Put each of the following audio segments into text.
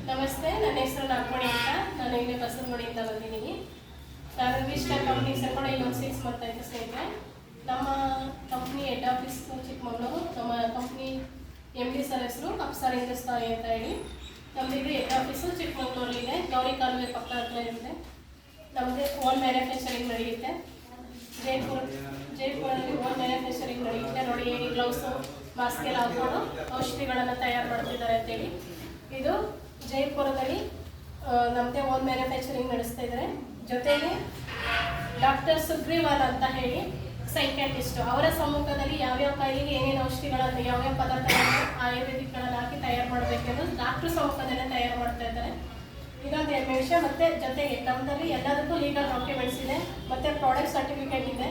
ನಮಸ್ತೆ, ನನ್ನ ಹೆಸರು ನಾಗಮಣಿ ಅಂತ. ನಾನು ಇಲ್ಲಿ ಬಸವನಗುಡಿಯಿಂದ ಬಂದಿದ್ದೀನಿ. ನಾನು ವಿಸ್ಟಾರ್ ಕಂಪ್ನಿ ಸೇರ್ಕೊಂಡು ಇನ್ನೊಂದು 6 ಮಂತ್ ಆಯಿತು ಸ್ನೇಹಿತರೆ. ನಮ್ಮ ಕಂಪ್ನಿ ಹೆಡ್ ಆಫೀಸ್ ಚಿಕ್ಕಮಗಳೂರು. ನಮ್ಮ ಕಂಪ್ನಿ MD ಸರ್ ಹೆಸರು ಅಪ್ಸರ್ ಹಿಂದೂಸ್ತಾನಿ ಅಂತ ಹೇಳಿ. ನಮ್ಮದು ಹೆಡ್ ಆಫೀಸು ಚಿಕ್ಕಮಗಳೂರಲ್ಲಿದೆ, ಗೌರಿ ಕಾಲುವೆ ಪಕ್ಕ ಹತ್ರ ಇರುತ್ತೆ. ನಮ್ಮದು ಓನ್ ಮ್ಯಾನುಫ್ಯಾಕ್ಚರಿಂಗ್ ನಡೆಯುತ್ತೆ. ಜೈಪುರಲ್ಲಿ ಓನ್ ಮ್ಯಾನುಫ್ಯಾಕ್ಚರಿಂಗ್ ನಡೆಯುತ್ತೆ. ನೋಡಿ, ಹೇಗೆ ಗ್ಲೌಸು ಮಾಸ್ಕ್ ಎಲ್ಲ ಹಾಕೊಂಡು ಔಷಧಿಗಳನ್ನು ತಯಾರು ಮಾಡ್ತಿದ್ದಾರೆ ಅಂತೇಳಿ. ಇದು ಜೈಪುರದಲ್ಲಿ ನಮ್ಮದೇ ಓನ್ ಮ್ಯಾನುಫ್ಯಾಕ್ಚರಿಂಗ್ ನಡೆಸ್ತಾ ಇದ್ದಾರೆ. ಜೊತೆಗೆ ಡಾಕ್ಟರ್ ಸುಗ್ರೀವಾಲ್ ಅಂತ ಹೇಳಿ ಸೈಕ್ಯಾಟಿಸ್ಟು, ಅವರ ಸಮ್ಮುಖದಲ್ಲಿ ಯಾವ್ಯಾವ ಕಾಯಿಲೆಗೆ ಏನೇನು ಔಷಧಿಗಳನ್ನು ಯಾವ್ಯಾವ ಪದಾರ್ಥಗಳನ್ನು ಆಯುರ್ವೇದಿಕ್ಗಳನ್ನು ಹಾಕಿ ತಯಾರು ಮಾಡಬೇಕೆಂದು ಡಾಕ್ಟ್ರ್ ಸಮ್ಮುಖದಲ್ಲೇ ತಯಾರು ಮಾಡ್ತಾ ಇದ್ದಾರೆ. ಇದೊಂದು 2 ವಿಷಯ. ಮತ್ತು ಜೊತೆಗೆ ನಮ್ಮದಲ್ಲಿ ಎಲ್ಲದಕ್ಕೂ ಲೀಗಲ್ ಡಾಕ್ಯುಮೆಂಟ್ಸ್ ಇದೆ ಮತ್ತು ಪ್ರಾಡಕ್ಟ್ ಸರ್ಟಿಫಿಕೇಟ್ ಇದೆ.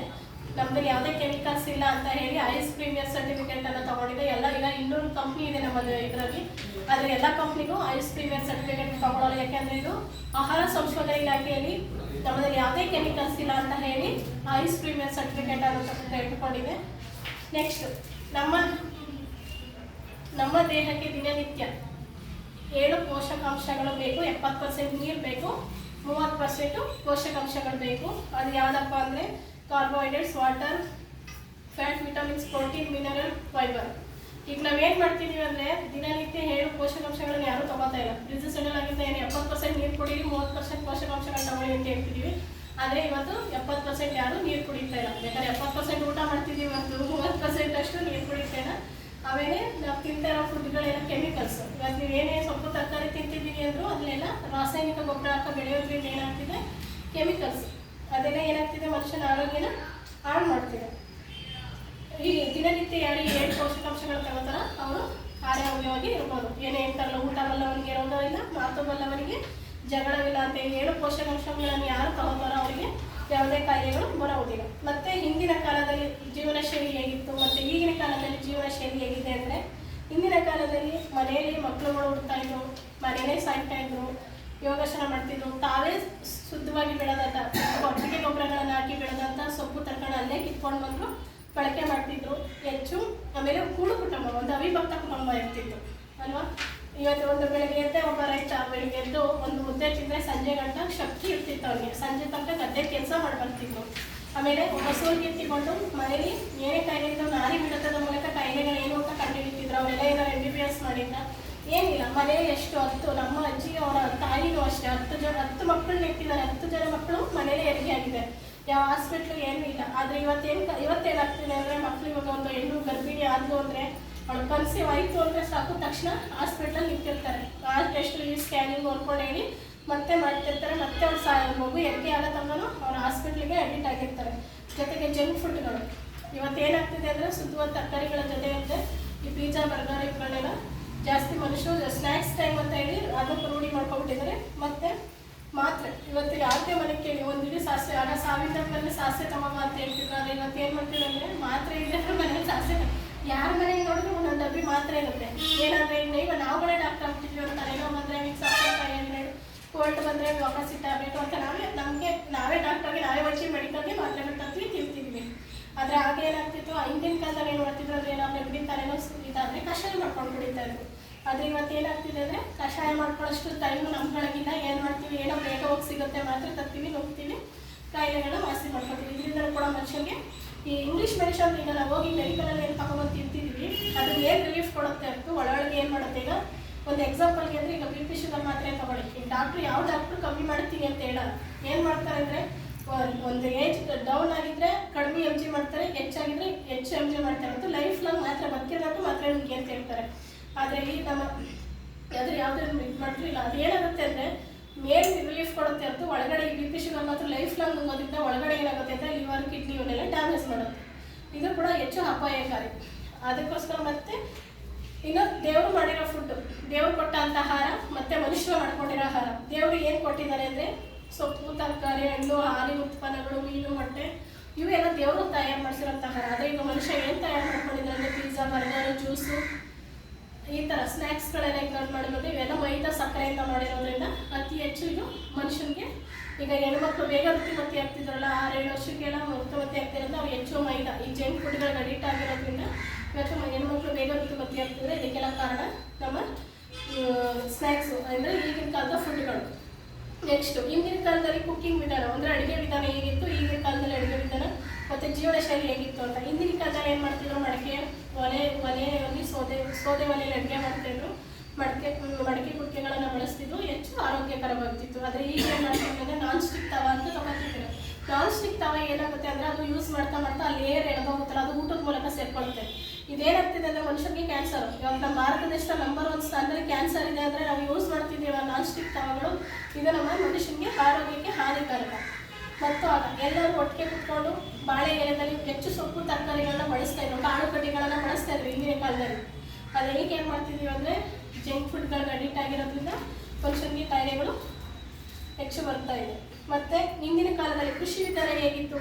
ನಮ್ಮದಲ್ಲಿ ಯಾವುದೇ ಕೆಮಿಕಲ್ಸ್ ಇಲ್ಲ ಅಂತ ಹೇಳಿ ಐಸ್ ಪ್ರೀಮಿಯರ್ ಸರ್ಟಿಫಿಕೇಟನ್ನು ತೊಗೊಂಡಿದೆ. ಎಲ್ಲ ಈಗ 200 ಕಂಪ್ನಿ ಇದೆ ನಮ್ಮದು ಇದರಲ್ಲಿ. ಆದರೆ ಎಲ್ಲ ಕಂಪ್ನಿಗೂ ಐಸ್ ಪ್ರೀಮಿಯರ್ ಸರ್ಟಿಫಿಕೇಟ್ ತೊಗೊಳ್ಳೋಲ್ಲ. ಯಾಕೆಂದರೆ ಇದು ಆಹಾರ ಸಂಶೋಧನೆ ಇಲಾಖೆಯಲ್ಲಿ ನಮ್ಮದಲ್ಲಿ ಯಾವುದೇ ಕೆಮಿಕಲ್ಸ್ ಇಲ್ಲ ಅಂತ ಹೇಳಿ ಐಸ್ ಪ್ರೀಮಿಯರ್ ಸರ್ಟಿಫಿಕೇಟನ್ನು ಇಟ್ಕೊಂಡಿದೆ. ನೆಕ್ಸ್ಟ್, ನಮ್ಮ ದೇಹಕ್ಕೆ ದಿನನಿತ್ಯ 7 ಪೋಷಕಾಂಶಗಳು ಬೇಕು. 70% ನೀರು ಬೇಕು, 30% ಪೋಷಕಾಂಶಗಳು ಬೇಕು. ಅದು ಯಾವುದಪ್ಪ ಅಂದರೆ carbohydrates, water, fat, vitamins, protein, mineral, fibre. ಈಗ ನಾವೇನು ಮಾಡ್ತಿದ್ದೀವಿ ಅಂದರೆ ದಿನನಿತ್ಯ 7 ಪೋಷಕಾಂಶಗಳನ್ನು ಯಾರೂ ತೊಗೋತಾ ಇಲ್ಲ. ರಿಜಿಸ್ಟರ್ಡ್ ಆಗಿಂದ ಏನು 70% ನೀರು ಕುಡೀರಿ, 30% ಪೋಷಕಾಂಶಗಳನ್ನ ತಗೊಳ್ಳಿ ಅಂತ ಹೇಳ್ತಿದ್ದೀವಿ. ಆದರೆ ಇವತ್ತು 70% ಯಾರು ನೀರು ಕುಡಿತಾ ಇಲ್ಲ. ಯಾಕಂದರೆ 70% ಊಟ ಮಾಡ್ತಿದ್ದೀವಿ, ಇವತ್ತು 30% ಅಷ್ಟು ನೀರು ಕುಡಿತಾ ಇಲ್ಲ. ಆಮೇಲೆ ನಾವು ತಿಂತಾ ಇರೋ ಫುಡ್ಗಳೆಲ್ಲ ಕೆಮಿಕಲ್ಸ್. ಇವತ್ತು ನೀವು ಏನೇ ಸೊಪ್ಪು ತರಕಾರಿ ತಿಂತಿದ್ದೀವಿ ಅಂದರೂ ಅದನ್ನೆಲ್ಲ ರಾಸಾಯನಿಕ ಗೊಬ್ಬರ ಹಾಕಿ ಬೆಳೆಯೋದ್ರಿಂದ ಏನಾಗ್ತಿದೆ, ಕೆಮಿಕಲ್ಸ್. ಅದೆಲ್ಲ ಏನಾಗ್ತಿದೆ, ಮನುಷ್ಯನ ಆರೋಗ್ಯನ ಹಾಳು ಮಾಡ್ತಿದೆ. ಈ ದಿನನಿತ್ಯ ಯಾರು 7 ಪೋಷಕಾಂಶಗಳು ತಗೋತಾರ ಅವರು ಆರೋಗ್ಯವಾಗಿ ಇರ್ಬೋದು. ಏನೇ ಹೇಳ್ತಾರಲ್ಲ, ಊಟ ಬಲ್ಲವನಿಗೆ ರೋಗ ಇಲ್ಲ, ಮಾತು ಬಲ್ಲವನಿಗೆ ಜಗಳವಿಲ್ಲ ಅಂತ 7 ಪೋಷಕಾಂಶಗಳನ್ನು ಯಾರು ತಗೋತಾರೋ ಅವರಿಗೆ ಯಾವುದೇ ಕಾಯಿಲೆಗಳು ಬರುವುದಿಲ್ಲ. ಮತ್ತು ಹಿಂದಿನ ಕಾಲದಲ್ಲಿ ಜೀವನ ಶೈಲಿ ಹೇಗಿತ್ತು ಮತ್ತು ಈಗಿನ ಕಾಲದಲ್ಲಿ ಜೀವನ ಶೈಲಿ ಹೇಗಿದೆ ಅಂದರೆ, ಹಿಂದಿನ ಕಾಲದಲ್ಲಿ ಮನೆಯಲ್ಲಿ ಮಕ್ಕಳುಗಳು ಹುಡ್ತಾ ಇದ್ರು, ಮನೆಯಲ್ಲೇ ಸಾಯ್ತಾ ಇದ್ರು, ಯೋಗಾಸನ ಮಾಡ್ತಿದ್ರು. ತಾವೇ ಶುದ್ಧವಾಗಿ ಬೆಳೆದಂಥ ಕೊಟ್ಟಿಗೆ ಗೊಬ್ಬರಗಳನ್ನು ಹಾಕಿ ಬೆಳೆದಂಥ ಸೊಪ್ಪು ತರಕಾರಿ ಅಲ್ಲೇ ಕಿತ್ಕೊಂಡು ಬಂದು ಬಳಕೆ ಮಾಡ್ತಿದ್ರು ಹೆಚ್ಚು. ಆಮೇಲೆ ಕೂಡು ಕುಟುಂಬ, ಒಂದು ಅವಿಭಕ್ತ ಕುಟುಂಬ ಇರ್ತಿತ್ತು ಅಲ್ವಾ. ಇವತ್ತು ಒಂದು ಬೆಳಗ್ಗೆ ಎದ್ದೆ ಒಬ್ಬ ರೈತ ಬೆಳಗ್ಗೆ ಎದ್ದು ಒಂದು ಮುದ್ದೆ ತಿಂದರೆ ಸಂಜೆ ಗಂಟ ಶಕ್ತಿ ಇರ್ತಿತ್ತು ಅವನಿಗೆ. ಸಂಜೆ ತನಕ ಗದ್ದೆ ಕೆಲಸ ಮಾಡಿ ಬರ್ತಿದ್ರು. ಆಮೇಲೆ ಒಬ್ಬ ಸೂರ್ಯ ಎತ್ತಿಕೊಂಡು ಮನೇಲಿ ಏನೇ ಕಾಯಿಲೆ ಇದ್ದು ನಾರಿ ಬಿಡತದ ಮೂಲಕ ಕಾಯಿಲೆಗಳು ಏನು ಅಂತ ಕಂಡುಹಿಡಿತಿದ್ರು. ಅವರೆಲ್ಲ ಏನಾರು MBBS ಮಾಡಿಲ್ಲ, ಏನಿಲ್ಲ. ಮನೆ ಎಷ್ಟು 10, ನಮ್ಮ ಅಜ್ಜಿ ಅವರ ತಾಯಿನೂ ಅಷ್ಟೇ 10 ಮಕ್ಕಳು ನೆಟ್ಟಿದ್ದಾರೆ. 10 ಜನ ಮಕ್ಕಳು ಮನೇಲೇ ಹೆರಿಗೆ ಆಗಿದೆ. ಯಾವ ಹಾಸ್ಪಿಟ್ಲು ಏನೂ ಇಲ್ಲ. ಆದರೆ ಇವತ್ತೇನಾಗ್ತಿದೆ ಅಂದರೆ, ಮಕ್ಕಳು ಇವಾಗ ಒಂದು ಹೆಣ್ಣು ಗರ್ಭಿಣಿ ಆದ್ಲು ಅಂದರೆ, ಅವಳು ಕನ್ಸೀವ್ ಆಯಿತು ಅಂದರೆ ಸಾಕು, ತಕ್ಷಣ ಹಾಸ್ಪಿಟ್ಲಲ್ಲಿ ನಿಂತಿರ್ತಾರೆ. ಆ ಟೆಸ್ಟ್, ಈ ಸ್ಕ್ಯಾನಿಂಗ್ ಹೊರ್ಕೊಂಡು ಹೇಳಿ ಮತ್ತೆ ಮಾಡ್ತಿರ್ತಾರೆ. ಮತ್ತೆ ಅವ್ರು ಮಗು ಹೆರಿಗೆ ಆಗೋ ತನಕನೂ ಅವ್ರು ಹಾಸ್ಪಿಟ್ಲಿಗೆ ಅಡ್ಮಿಟ್ ಆಗಿರ್ತಾರೆ. ಜೊತೆಗೆ ಜಂಕ್ ಫುಡ್ಗಳು ಇವತ್ತೇನಾಗ್ತಿದೆ ಅಂದರೆ, ಶುದ್ಧವಾದ ತರಕಾರಿಗಳ ಜೊತೆ ಅಂದರೆ ಈ ಪಿಜ್ಜಾ, ಬರ್ಗರ್ ಇವುಗಳನ್ನೆಲ್ಲ ಜಾಸ್ತಿ ಮನುಷ್ಯರು ಸ್ನ್ಯಾಕ್ಸ್ ಟೈಮ್ ಅಂತ ಹೇಳಿ ಅದಕ್ಕೆ ರೂಢಿ ಮಾಡ್ಕೊಬಿಟ್ಟಿದ್ದಾರೆ. ಮತ್ತು ಮಾತ್ರೆ, ಇವತ್ತು ಯಾವುದೇ ಮನೆಗೆ ಕೇಳಿ ಒಂದು ಇಡೀ ಸಾಸಿವೆ, ಆಗ ಸಾವಿರ ಸಾಸಿವೆ ತಗೊಂಬ ಅಂತ ಹೇಳ್ತಿದ್ರು. ಆದರೆ ಇವತ್ತು ಏನು ಮಾಡ್ತಿದ್ರು ಅಂದರೆ, ಮಾತ್ರೆ ಇದೆ ಮನೇಲಿ ಸಾಸಿವೆ, ಯಾರ ಮನೆಗೆ ನೋಡಿದ್ರು ಒಂದೊಂದು ಡಬ್ಬಿ ಮಾತ್ರೆ ಇರುತ್ತೆ. ಏನಂದರೆ ಈಗ ನಾವುಗಳೇ ಡಾಕ್ಟರ್ ಆಗ್ತಿದ್ವಿ ಅಂತ, ಏನೋ ಬಂದರೆ ಈಗ ಸಪ್ರೇಟ್ ಕೋಲ್ಡ್ ಬಂದರೆ ವಾಪಸ್ ಟ್ಯಾಬ್ಲೆಟು ಅಂತ ನಾವೇ ಡಾಕ್ಟರ್ಗೆ ನಾವೇ ವಚ್ಚಿ ಮೆಡಿಕಲ್ಗೆ ಮಾತ್ರೆಗಳು ತರ್ತೀವಿ, ತಿಂತಿದ್ವಿ. ಆದರೆ ಆಗ ಏನಾಗ್ತಿತ್ತು, ಹಿಂದಿನ ಕಾಲದಲ್ಲಿ ಏನು ಮಾಡ್ತಿದ್ರು ಅಂದರೆ, ನಾವು ನೆಗಡಿ ತಲೆನೋವು ಇದಾದರೆ ಕಷಾಯ ಮಾಡ್ಕೊಂಡು ಕುಡಿತಾ ಇದ್ರು. ಆದರೆ ಇವತ್ತು ಏನಾಗ್ತಿದೆ ಅಂದರೆ, ಕಷಾಯ ಮಾಡ್ಕೊಳ್ಳೋಷ್ಟು ಟೈಮು ನಮ್ಗಳಿಗಿಲ್ಲ. ಏನು ಮಾಡ್ತೀವಿ, ಏನೋ ಬೇಗ ಹೋಗಿ ಸಿಗುತ್ತೆ, ಮಾತ್ರೆ ತರ್ತೀವಿ, ನುಗ್ತೀವಿ, ಕಾಯಿಲೆಗಳನ್ನ ವಾಸಿ ಮಾಡ್ಕೊತೀವಿ. ಇದರಿಂದ ಕೂಡ ಮನುಷ್ಯನಿಗೆ ಈ ಇಂಗ್ಲೀಷ್ ಮೆಡಿಷನ್, ಈಗ ನಾವು ಹೋಗಿ ಮೆಡಿಕಲಲ್ಲಿ ಏನು ತಗೊಂಡು ತಿಂತಿದ್ವಿ, ಅದು ಏನು ರಿಲೀಫ್ ಕೊಡುತ್ತೆ ಅಂತ ಒಳಗೆ ಏನು ಮಾಡುತ್ತೆ. ಈಗ ಒಂದು ಎಕ್ಸಾಂಪಲ್ಗೆ ಅಂದರೆ, ಈಗ BP ಶುಗರ್ ಮಾತ್ರೆ ತೊಗೊಳ್ಳಿ, ಈಗ ಯಾವ ಡಾಕ್ಟ್ರು ಕಮ್ಮಿ ಮಾಡ್ತೀನಿ ಅಂತ ಹೇಳೋಲ್ಲ. ಏನು ಮಾಡ್ತಾರೆ ಅಂದರೆ, ಒಂದು ಏಜ್ ಡೌನ್ ಆಗಿದ್ದರೆ ಕಡಿಮೆ MG ಮಾಡ್ತಾರೆ, ಹೆಚ್ಚಾಗಿದ್ದರೆ ಹೆಚ್ಚು MG ಮಾಡ್ತಾರೆ ಅಂತ ಲೈಫ್ ಲಾಂಗ್ ಮಾತ್ರೆ ಬದುಕಿರೋದು ಮಾತ್ರೆ ನುಗ್ಗಿ ಅಂತ ಹೇಳ್ತಾರೆ. ಆದರೆ ಈ ನಮ್ಮ ಯಾವುದೇ ಇದು ಮಾಡ್ತಿಲ್ಲ. ಅದು ಏನಾಗುತ್ತೆ ಅಂದರೆ, ಮೇನ್ ರಿಲೀಫ್ ಕೊಡುತ್ತೆ ಅಂತ ಒಳಗಡೆ ಈ BP ಶುಗರ್ ಮಾತ್ರ ಲೈಫ್ ಲಾಂಗ್ ನುಂಗೋದ್ರಿಂದ ಒಳಗಡೆ ಏನಾಗುತ್ತೆ ಅಂದರೆ, ಲಿವರ್, ಕಿಡ್ನಿ ಇವನ್ನೆಲ್ಲ ಡ್ಯಾಮೇಜ್ ಮಾಡುತ್ತೆ. ಇದು ಕೂಡ ಹೆಚ್ಚು ಅಪಾಯಕಾರಿ. ಅದಕ್ಕೋಸ್ಕರ ಮತ್ತೆ ಇನ್ನು ದೇವರು ಮಾಡಿರೋ ಫುಡ್ಡು, ದೇವರು ಕೊಟ್ಟಂಥ ಆಹಾರ ಮತ್ತು ಮನುಷ್ಯರು ಮಾಡ್ಕೊಂಡಿರೋ ಆಹಾರ. ದೇವರು ಏನು ಕೊಟ್ಟಿದ್ದಾರೆ ಅಂದರೆ, ಸೊಪ್ಪು, ತರಕಾರಿ, ಹಣ್ಣು, ಹಾಲಿನ ಉತ್ಪನ್ನಗಳು, ಮೀನು, ಮೊಟ್ಟೆ, ಇವೆಲ್ಲ ದೇವರು ತಯಾರು ಮಾಡಿಸಿರೋಂಥ ಆಹಾರ. ಆದರೆ ಈಗ ಮನುಷ್ಯ ಏನು ತಯಾರು ಮಾಡ್ಕೊಂಡಿದ್ದಾರೆ ಅಂದರೆ, ಪಿಜ್ಜಾ, ಬರ್ಗರ್, ಜ್ಯೂಸು, ಈ ಥರ ಸ್ನ್ಯಾಕ್ಸ್ಗಳೆಲ್ಲ ಇನ್ಕ್ಲೂಡ್ ಮಾಡಿರೋದು. ಇವೆಲ್ಲ ಮೈದಾ, ಸಕ್ಕರೆಯಿಂದ ಮಾಡಿರೋದ್ರಿಂದ ಅತಿ ಹೆಚ್ಚು ಇದು ಮನುಷ್ಯನಿಗೆ. ಈಗ ಹೆಣ್ಮಕ್ಳು ಬೇಗ ಋತುಮತಿ ಆಗ್ತಿದ್ರಲ್ಲ, 6-7 ವರ್ಷಕ್ಕೆಲ್ಲ ಋತುಮತಿ ಆಗ್ತಿರೋದು ಅವ್ರು ಹೆಚ್ಚು ಮೈದಾ, ಈ ಜಂಕ್ ಫುಡ್ಗಳಿಗೆ ಅಡಿಕ್ಟ್ ಆಗಿರೋದ್ರಿಂದ ಇವತ್ತು ಹೆಣ್ಮಕ್ಳು ಬೇಗ ಋತುಮತಿ ಆಗ್ತಿದ್ರೆ ಇದಕ್ಕೆಲ್ಲ ಕಾರಣ ನಮ್ಮ ಸ್ನ್ಯಾಕ್ಸು ಅಂದರೆ ಈಗಿನ ಕಾಲದ ಫುಡ್ಗಳು. ನೆಕ್ಸ್ಟು ಹಿಂದಿನ ಕಾಲದಲ್ಲಿ ಕುಕ್ಕಿಂಗ್ ವಿಧಾನ ಅಂದರೆ ಅಡುಗೆ ವಿಧಾನ ಹೇಗಿತ್ತು, ಈಗಿನ ಕಾಲದಲ್ಲಿ ಅಡುಗೆ ವಿಧಾನ ಮತ್ತು ಜೀವನ ಶೈಲಿ ಹೇಗಿತ್ತು ಅಂತ. ಹಿಂದಿನ ಕಾಲದಲ್ಲಿ ಏನು ಮಾಡ್ತಿದ್ರು, ಒಲೆಯಲ್ಲಿ ಸೌದೆ ಒಲೆಯಲ್ಲಿ ಅಡುಗೆ ಮಾಡ್ತಾಯಿದ್ರು, ಮಡಕೆ ಕುಡಿಕೆಗಳನ್ನು ಬಳಸ್ತಿದ್ರು, ಹೆಚ್ಚು ಆರೋಗ್ಯಕರವಾಗ್ತಿತ್ತು. ಆದರೆ ಈಗ ಏನು ಮಾಡ್ತಿದ್ರು ಅಂದರೆ ನಾನ್ ಸ್ಟಿಕ್ ತವ ಅಂತ ತಗೊತಿದ್ರು. ನಾನ್ ಸ್ಟಿಕ್ ತವ ಏನಾಗುತ್ತೆ ಅಂದರೆ ಅದು ಯೂಸ್ ಮಾಡ್ತಾ ಅಲ್ಲಿ ಏರ್ ಎಳೆದೋಗುತ್ತಲ್ಲ, ಅದು ಊಟದ ಮೂಲಕ ಸೇರ್ಕೊಳ್ಳುತ್ತೆ. ಇದೇನಾಗ್ತಿದೆ ಅಂದರೆ ಮನುಷ್ಯನಿಗೆ ಕ್ಯಾನ್ಸರ್. ಇವಾಗ ನಮ್ಮ ಭಾರತ ದೇಶದ ನಂಬರ್ 1 ಸ್ಥಾನದಲ್ಲಿ ಕ್ಯಾನ್ಸರ್ ಇದೆ ಅಂದರೆ ನಾವು ಯೂಸ್ ಮಾಡ್ತಿದ್ದೀವಿ ನಾನ್ ಸ್ಟಿಕ್ ತವಗಳು. ಇದು ನಮ್ಮ ಮನುಷ್ಯನಿಗೆ ಆರೋಗ್ಯಕ್ಕೆ ಹಾನಿಕಾರಕ. ಮತ್ತು ಎಲ್ಲರೂ ಒಟ್ಟಿಗೆ ಕುತ್ಕೊಂಡು ಬಾಳೆ ಎಲೆದಲ್ಲಿ ಹೆಚ್ಚು ಸೊಪ್ಪು ತರಕಾರಿಗಳನ್ನ ಬಳಸ್ತಾ ಇದ್ರು, ಕಾಳು ಕಡ್ಡಿಗಳನ್ನು ಬಳಸ್ತಾ ಇದ್ರು ಹಿಂದಿನ ಕಾಲದಲ್ಲಿ. ಆದರೆ ಈಗ ಏನು ಮಾಡ್ತಿದ್ದೀವಿ ಅಂದರೆ ಜಂಕ್ ಫುಡ್ಗಳಿಗೆ ಅಡಿಕ್ಟ್ ಆಗಿರೋದ್ರಿಂದ ಮನುಷ್ಯನಿಗೆ ಕಾಯಿಲೆಗಳು ಹೆಚ್ಚು ಬರ್ತಾ ಇದೆ. ಮತ್ತು ಹಿಂದಿನ ಕಾಲದಲ್ಲಿ ಕೃಷಿ ವಿಧಾನ ಹೇಗಿತ್ತು,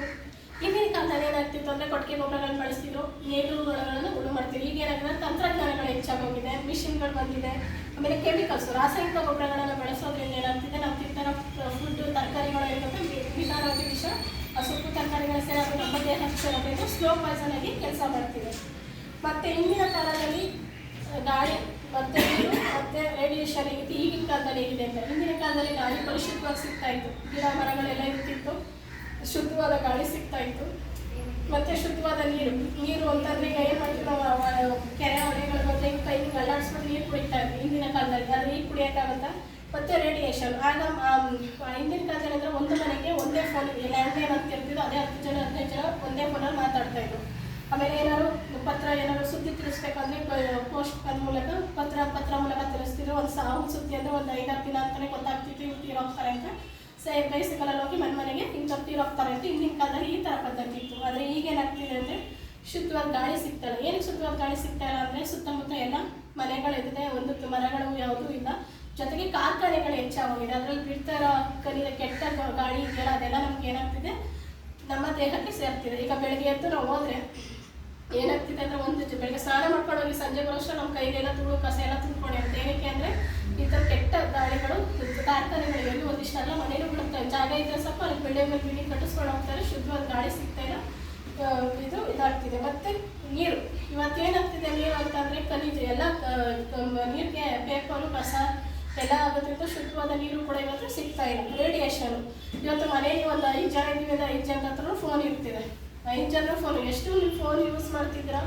ಹಿಂದಿನ ಕಾಲದಲ್ಲಿ ಏನಾಗ್ತಿತ್ತು ಅಂದರೆ ಕೊಟ್ಟಿಗೆ ಗೊಬ್ಬರಗಳನ್ನು ಬಳಸ್ತಿದ್ರು, ನೇಗಿಲುಗಳನ್ನು ಉಳು ಮಾಡ್ತಿದ್ರು. ಈಗ ಏನಾಗಿದೆ, ತಂತ್ರಜ್ಞಾನಗಳು ಹೆಚ್ಚಾಗೋಗಿದೆ, ಮಿಷಿನ್ಗಳು ಬಂದಿದೆ. ಆಮೇಲೆ ಕೆಮಿಕಲ್ಸ್, ರಾಸಾಯನಿಕ ಗೊಬ್ಬರಗಳನ್ನು ಬಳಸೋದ್ರಿಂದ ಏನಾಗ್ತಿದೆ, ನಾವು ತಿಂತಾರೋ ಫುಡ್ ತರಕಾರಿಗಳು ಏನಂತ ವಿಧಾನವಾಗಿ ವಿಷ ಆ ಸೊಪ್ಪು ತರಕಾರಿಗಳ ಸೇರೋದು ನಮ್ಮ ದೇಹಕ್ಕೆ ಸೇರೋದ್ರಿಂದ ಸ್ಲೋ ಪಾಯ್ಸನ್ ಆಗಿ ಕೆಲಸ ಮಾಡ್ತಿದೆ. ಮತ್ತು ಹಿಂದಿನ ಕಾಲದಲ್ಲಿ ಗಾಳಿ ಮತ್ತು ನೀರು ಮತ್ತು ರೇಡಿಯೇಷನ್ ಹೇಗಿತ್ತು, ಈಗಿನ ಕಾಲದಲ್ಲಿ ಹೇಗಿದೆ ಅಂತ. ಹಿಂದಿನ ಕಾಲದಲ್ಲಿ ಗಾಳಿ ಪರಿಶುದ್ಧವಾಗಿ ಸಿಗ್ತಾ ಇತ್ತು, ಗಿಡ ಮರಗಳೆಲ್ಲ ಇರ್ತಿತ್ತು, ಶುದ್ಧವಾದ ಗಾಳಿ ಸಿಗ್ತಾ ಇತ್ತು. ಮತ್ತು ಶುದ್ಧವಾದ ನೀರು ಅಂತಂದರೆ ಈಗ ಏನು ಮಾಡ್ತೀವಿ ನಾವು, ಕೆರೆ ಹೊಳೆಗಳು ಮತ್ತು ಕೈಗೆ ಅಲ್ಲಾಡಿಸ್ಬಿಟ್ಟು ನೀರು ಕುಡಿತಾ ಇದ್ವಿ ಹಿಂದಿನ ಕಾಲದಲ್ಲಿ. ಅದು ನೀರು ಕುಡಿಯೋಕ್ಕಾಗತ್ತಾ? ಮತ್ತು ರೇಡಿಯೇಷನ್. ಆಗ ಹಿಂದಿನ ಕಾಲದಲ್ಲಿ ಅಂದರೆ ಒಂದು ಮನೆಗೆ ಒಂದೇ ಫೋನ್, ಲ್ಯಾಂಡ್ಲೈನ್ ಅಂತ ಇರ್ತಿದ್ದು, ಅದೇ 10 ಜನ 15 ಜನ ಒಂದೇ ಫೋನಲ್ಲಿ ಮಾತಾಡ್ತಾಯಿದ್ರು. ಆಮೇಲೆ ಏನಾದ್ರು ಸುದ್ದಿ ತಿಳಿಸ್ಬೇಕಂದ್ರೆ ಪೋಸ್ಟ್ ಮೂಲಕ ಪತ್ರ ಮೂಲಕ ತಿಳಿಸ್ತಿದ್ರು. ಒಂದು ಸಾವು ಸುದ್ದಿ ಅಂದರೆ ಒಂದು 5-6 ದಿನ ಅಂತಲೇ ಗೊತ್ತಾಗ್ತಿತ್ತು ಇವ್ರು ತೀರೋಗ್ತಾರೆ ಅಂತ. ಬೈಸಿಕಲಲ್ಲಿ ಹೋಗಿ ಮನೆಗೆ ಇಂಥವ್ರು ತೀರೋಗ್ತಾರೆ ಅಂತ ಹಿಂದಿನ ಕಾಲದಲ್ಲಿ ಈ ಥರ ಪದ್ಧತಿ ಇತ್ತು. ಆದರೆ ಈಗೇನಾಗ್ತಿದೆ ಅಂದರೆ ಶುದ್ಧವಾದ ಗಾಳಿ ಸಿಗ್ತಾಯಿಲ್ಲ. ಏನಕ್ಕೆ ಶುದ್ಧವಾದ ಗಾಳಿ ಸಿಗ್ತಾಯಿಲ್ಲ ಅಂದರೆ ಸುತ್ತಮುತ್ತ ಎಲ್ಲ ಮನೆಗಳಿದೆ, ಒಂದು ಮರಗಳು ಯಾವುದೂ ಇಲ್ಲ. ಜೊತೆಗೆ ಕಾರ್ಖಾನೆಗಳು ಹೆಚ್ಚಾಗೋಗಿದೆ. ಅದರಲ್ಲಿ ಬಿಡ್ತಾ ಇರೋ ಕೆಟ್ಟ ಗಾಳಿ ಇದೆಯಲ್ಲ, ಅದೆಲ್ಲ ನಮ್ಗೆ ಏನಾಗ್ತಿದೆ, ನಮ್ಮ ದೇಹಕ್ಕೆ ಸೇರ್ತಿದೆ. ಈಗ ಬೆಳಗ್ಗೆ ಎದ್ದು ನಾವು ಹೋದರೆ ಏನಾಗ್ತಿದೆ ಅಂದರೆ ಬೆಳಗ್ಗೆ ಸ್ನಾನ ಮಾಡ್ಕೊಂಡು ಹೋಗಿ ಸಂಜೆ ಬರೋಷ್ಟು ನಮ್ಮ ಕೈಗೆಲ್ಲ ತುಳು ಕಸ ಎಲ್ಲ ತುಂಬ್ಕೊಂಡಿರುತ್ತೆ. ಏನಕ್ಕೆ ಅಂದರೆ ಈ ಥರ ಕೆಟ್ಟ ಗಾಳಿಗಳು ಕಾರ್ಖಾನೆಗಳಿವೆ. ಒಂದಿಷ್ಟೆಲ್ಲ ಮನೇಲಿ ಬಿಡುತ್ತವೆ, ಜಾಗ ಇದ್ದರೆ ಸ್ವಲ್ಪ ಅಲ್ಲಿ ಬಿಲ್ಡಿಂಗ್ ಕಟ್ಟಿಸ್ಕೊಂಡು ಹೋಗ್ತಾರೆ, ಶುದ್ಧವಾದ ಗಾಳಿ ಸಿಗ್ತಾಯಿಲ್ಲ, ಇದಾಗ್ತಿದೆ. ಮತ್ತು ನೀರು ಇವತ್ತೇನಾಗ್ತಿದೆ, ನೀರು ಅಂತಂದರೆ ಖನಿಜ ಎಲ್ಲ ನೀರಿಗೆ ಪೇಪರು ಕಸ ಎಲ್ಲ ಆಗೋದ್ರಿಂದ ಶುದ್ಧವಾದ ನೀರು ಕೂಡ ಇವತ್ತು ಸಿಗ್ತಾ ಇಲ್ಲ. ರೇಡಿಯೇಷನು ಇವತ್ತು ಮನೆಯಲ್ಲಿ ಒಂದು 5 ಜನ ಇದ್ದೀವಿ, 5 ಜನರ ಹತ್ರ ಫೋನ್ ಇರ್ತಿದೆ. 5 ಜನರ ಫೋನ್, ಎಷ್ಟು ನೀವು ಫೋನ್ ಯೂಸ್ ಮಾಡ್ತಿದ್ದೀರಾ,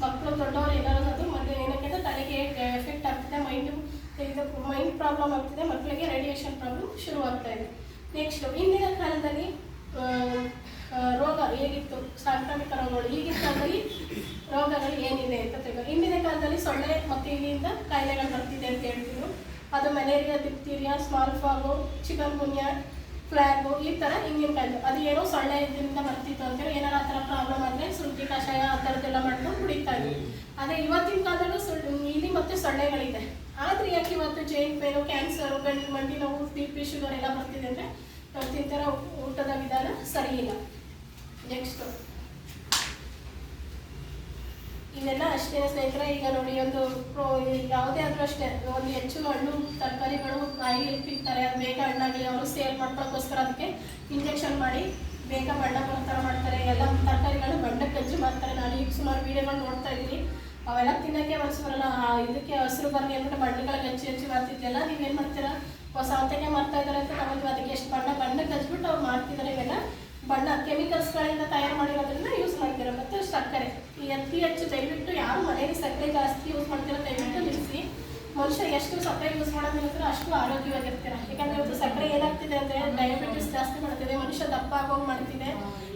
ಮಕ್ಕಳು ದೊಡ್ಡವರು ಎಲ್ಲರೂ. ಅದು ಮತ್ತೆ ಏನಕ್ಕೆ ಅಂದರೆ ತಲೆಗೆ ಎಫೆಕ್ಟ್ ಆಗ್ತಿದೆ, ಮೈಂಡ್ ಪ್ರಾಬ್ಲಮ್ ಆಗ್ತಿದೆ, ಮಕ್ಕಳಿಗೆ ರೇಡಿಯೇಷನ್ ಪ್ರಾಬ್ಲಮ್ ಶುರುವಾಗ್ತಾ ಇದೆ. ನೆಕ್ಸ್ಟು ಹಿಂದಿನ ಕಾಲದಲ್ಲಿ ರೋಗ ಹೇಗಿತ್ತು, ಸಾಂಕ್ರಾಮಿಕ ರೋಗಗಳು. ಈಗಿನ ಕಾಲದಲ್ಲಿ ರೋಗಗಳು ಏನಿದೆ ಅಂತ ತಿಳ್ಕೊಂಡು, ಹಿಂದಿನ ಕಾಲದಲ್ಲಿ ಸೊಳ್ಳೆ ಮತ್ತು ಇಲ್ಲಿಂದ ಕಾಯಿಲೆಗಳು ಬರ್ತಿದೆ ಅಂತ ಹೇಳ್ತಿದ್ರು. ಅದು ಮಲೇರಿಯಾ, ದಿಪ್ತೀರಿಯಾ, ಸ್ಮಾಲ್ ಫಾಗು, ಚಿಕನ್ ಗುನ್ಯಾ, ಫ್ಲ್ಯಾಗು, ಈ ಥರ ಹಿಂದಿನ ಕಾಲದ್ದು. ಅದು ಏನೋ ಸೊಳ್ಳೆ ಇದರಿಂದ ಬರ್ತಿತ್ತು ಅಂತೇಳಿ ಏನಾರು ಆ ಥರ ಪ್ರಾಬ್ಲಮ್ ಆದರೆ ಶುಂಠಿ ಕಷಾಯ ಆ ಥರದ್ದೆಲ್ಲ ಮಾಡ್ಕೊಂಡು ಕುಡಿತಾ ಇದ್ವಿ. ಆದರೆ ಇವತ್ತಿನ ಕಾಲದಲ್ಲೂ ಇಲಿ ಮತ್ತು ಸೊಳ್ಳೆಗಳಿದೆ. ಆದರೆ ಯಾಕೆ ಇವತ್ತು ಜೈನ್ ಪೇನು, ಕ್ಯಾನ್ಸರು, ಮಂಡಿ ನೋವು, BP, ಶುಗರ್ ಎಲ್ಲ ಬರ್ತಿದೆ ಅಂದರೆ ಇವತ್ತಿನ ಥರ ಊಟದ ವಿಧಾನ ಸರಿ ಇಲ್ಲ. ನೆಕ್ಸ್ಟು ಇವೆಲ್ಲ ಅಷ್ಟೇ ಸ್ನೇಹಿತರೆ. ಈಗ ನೋಡಿ, ಯಾವುದೇ ಆದರೂ ಅಷ್ಟೇ, ಒಂದು ಹೆಚ್ಚು ಹಣ್ಣು ತರಕಾರಿಗಳು ಕಾಯಿ ತಿಂತಾರೆ, ಅದು ಬೇಗ ಹಣ್ಣಾಗಲಿ ಅವರು ಸೇಲ್ ಮಾಡ್ಕೊಳ್ಳೋಕ್ಕೋಸ್ಕರ ಅದಕ್ಕೆ ಇಂಜೆಕ್ಷನ್ ಮಾಡಿ ಬೇಗ ಬಣ್ಣ ಬರೋ ಥರ ಮಾಡ್ತಾರೆ. ಎಲ್ಲ ತರಕಾರಿಗಳು ಬಣ್ಣಕ್ಕೆ ಗಜ್ಜಿ ಮಾಡ್ತಾರೆ. ನಾನು ಈಗ ಸುಮಾರು ವೀಡಿಯೋಗಳು ನೋಡ್ತಾ ಇದ್ದೀನಿ. ಅವೆಲ್ಲ ತಿನ್ನೋಕ್ಕೆ ಮನಸ್ಸು ಬರಲ್ಲ. ಇದಕ್ಕೆ ಹಸಿರು ಬರಲಿ ಅಂದ್ಬಿಟ್ಟು ಬಣ್ಣಗಳಿಗೆ ಹಚ್ಚಿ ಮಾಡ್ತಿದ್ದೆಲ್ಲ ನೀವೇನು ಮಾಡ್ತೀರಾ, ಸೌತೆಗೆ ಮಾಡ್ತಾ ಇದ್ದಾರೆ ಅಂತ ನಾವು ಅದಕ್ಕೆ ಎಷ್ಟು ಬಣ್ಣಕ್ಕೆ ಹಚ್ಬಿಟ್ಟು ಅವ್ರು ಮಾಡ್ತಿದ್ದಾರೆ. ಇವೆಲ್ಲ ಬಣ್ಣ ಕೆಮಿಕಲ್ಸ್ಗಳಿಂದ ತಯಾರು ಮಾಡಿರೋದ್ರಿಂದ ಯೂಸ್ ಮಾಡ್ತೀರ. ಮತ್ತು ಸಕ್ಕರೆ ಅತಿ ಹೆಚ್ಚು ದಯವಿಟ್ಟು ಯಾರು ಮನೆಯಲ್ಲಿ ಸಕ್ಕರೆ ಜಾಸ್ತಿ ಯೂಸ್ ಮಾಡ್ತೀರೋ ದಯವಿಟ್ಟು ನಿಲ್ಲಿಸಿ. ಮನುಷ್ಯ ಎಷ್ಟು ಸಕ್ಕರೆ ಯೂಸ್ ಮಾಡೋದಿರ್ತೀರೋ ಅಷ್ಟು ಆರೋಗ್ಯವಾಗಿರ್ತೀರ. ಯಾಕಂದರೆ ಇವತ್ತು ಸಕ್ಕರೆ ಏನಾಗ್ತಿದೆ ಅಂದರೆ ಡಯಾಬಿಟಿಸ್ ಜಾಸ್ತಿ ಮಾಡ್ತಿದೆ, ಮನುಷ್ಯ ದಪ್ಪ ಆಗೋಗಿ ಮಾಡ್ತಿದೆ,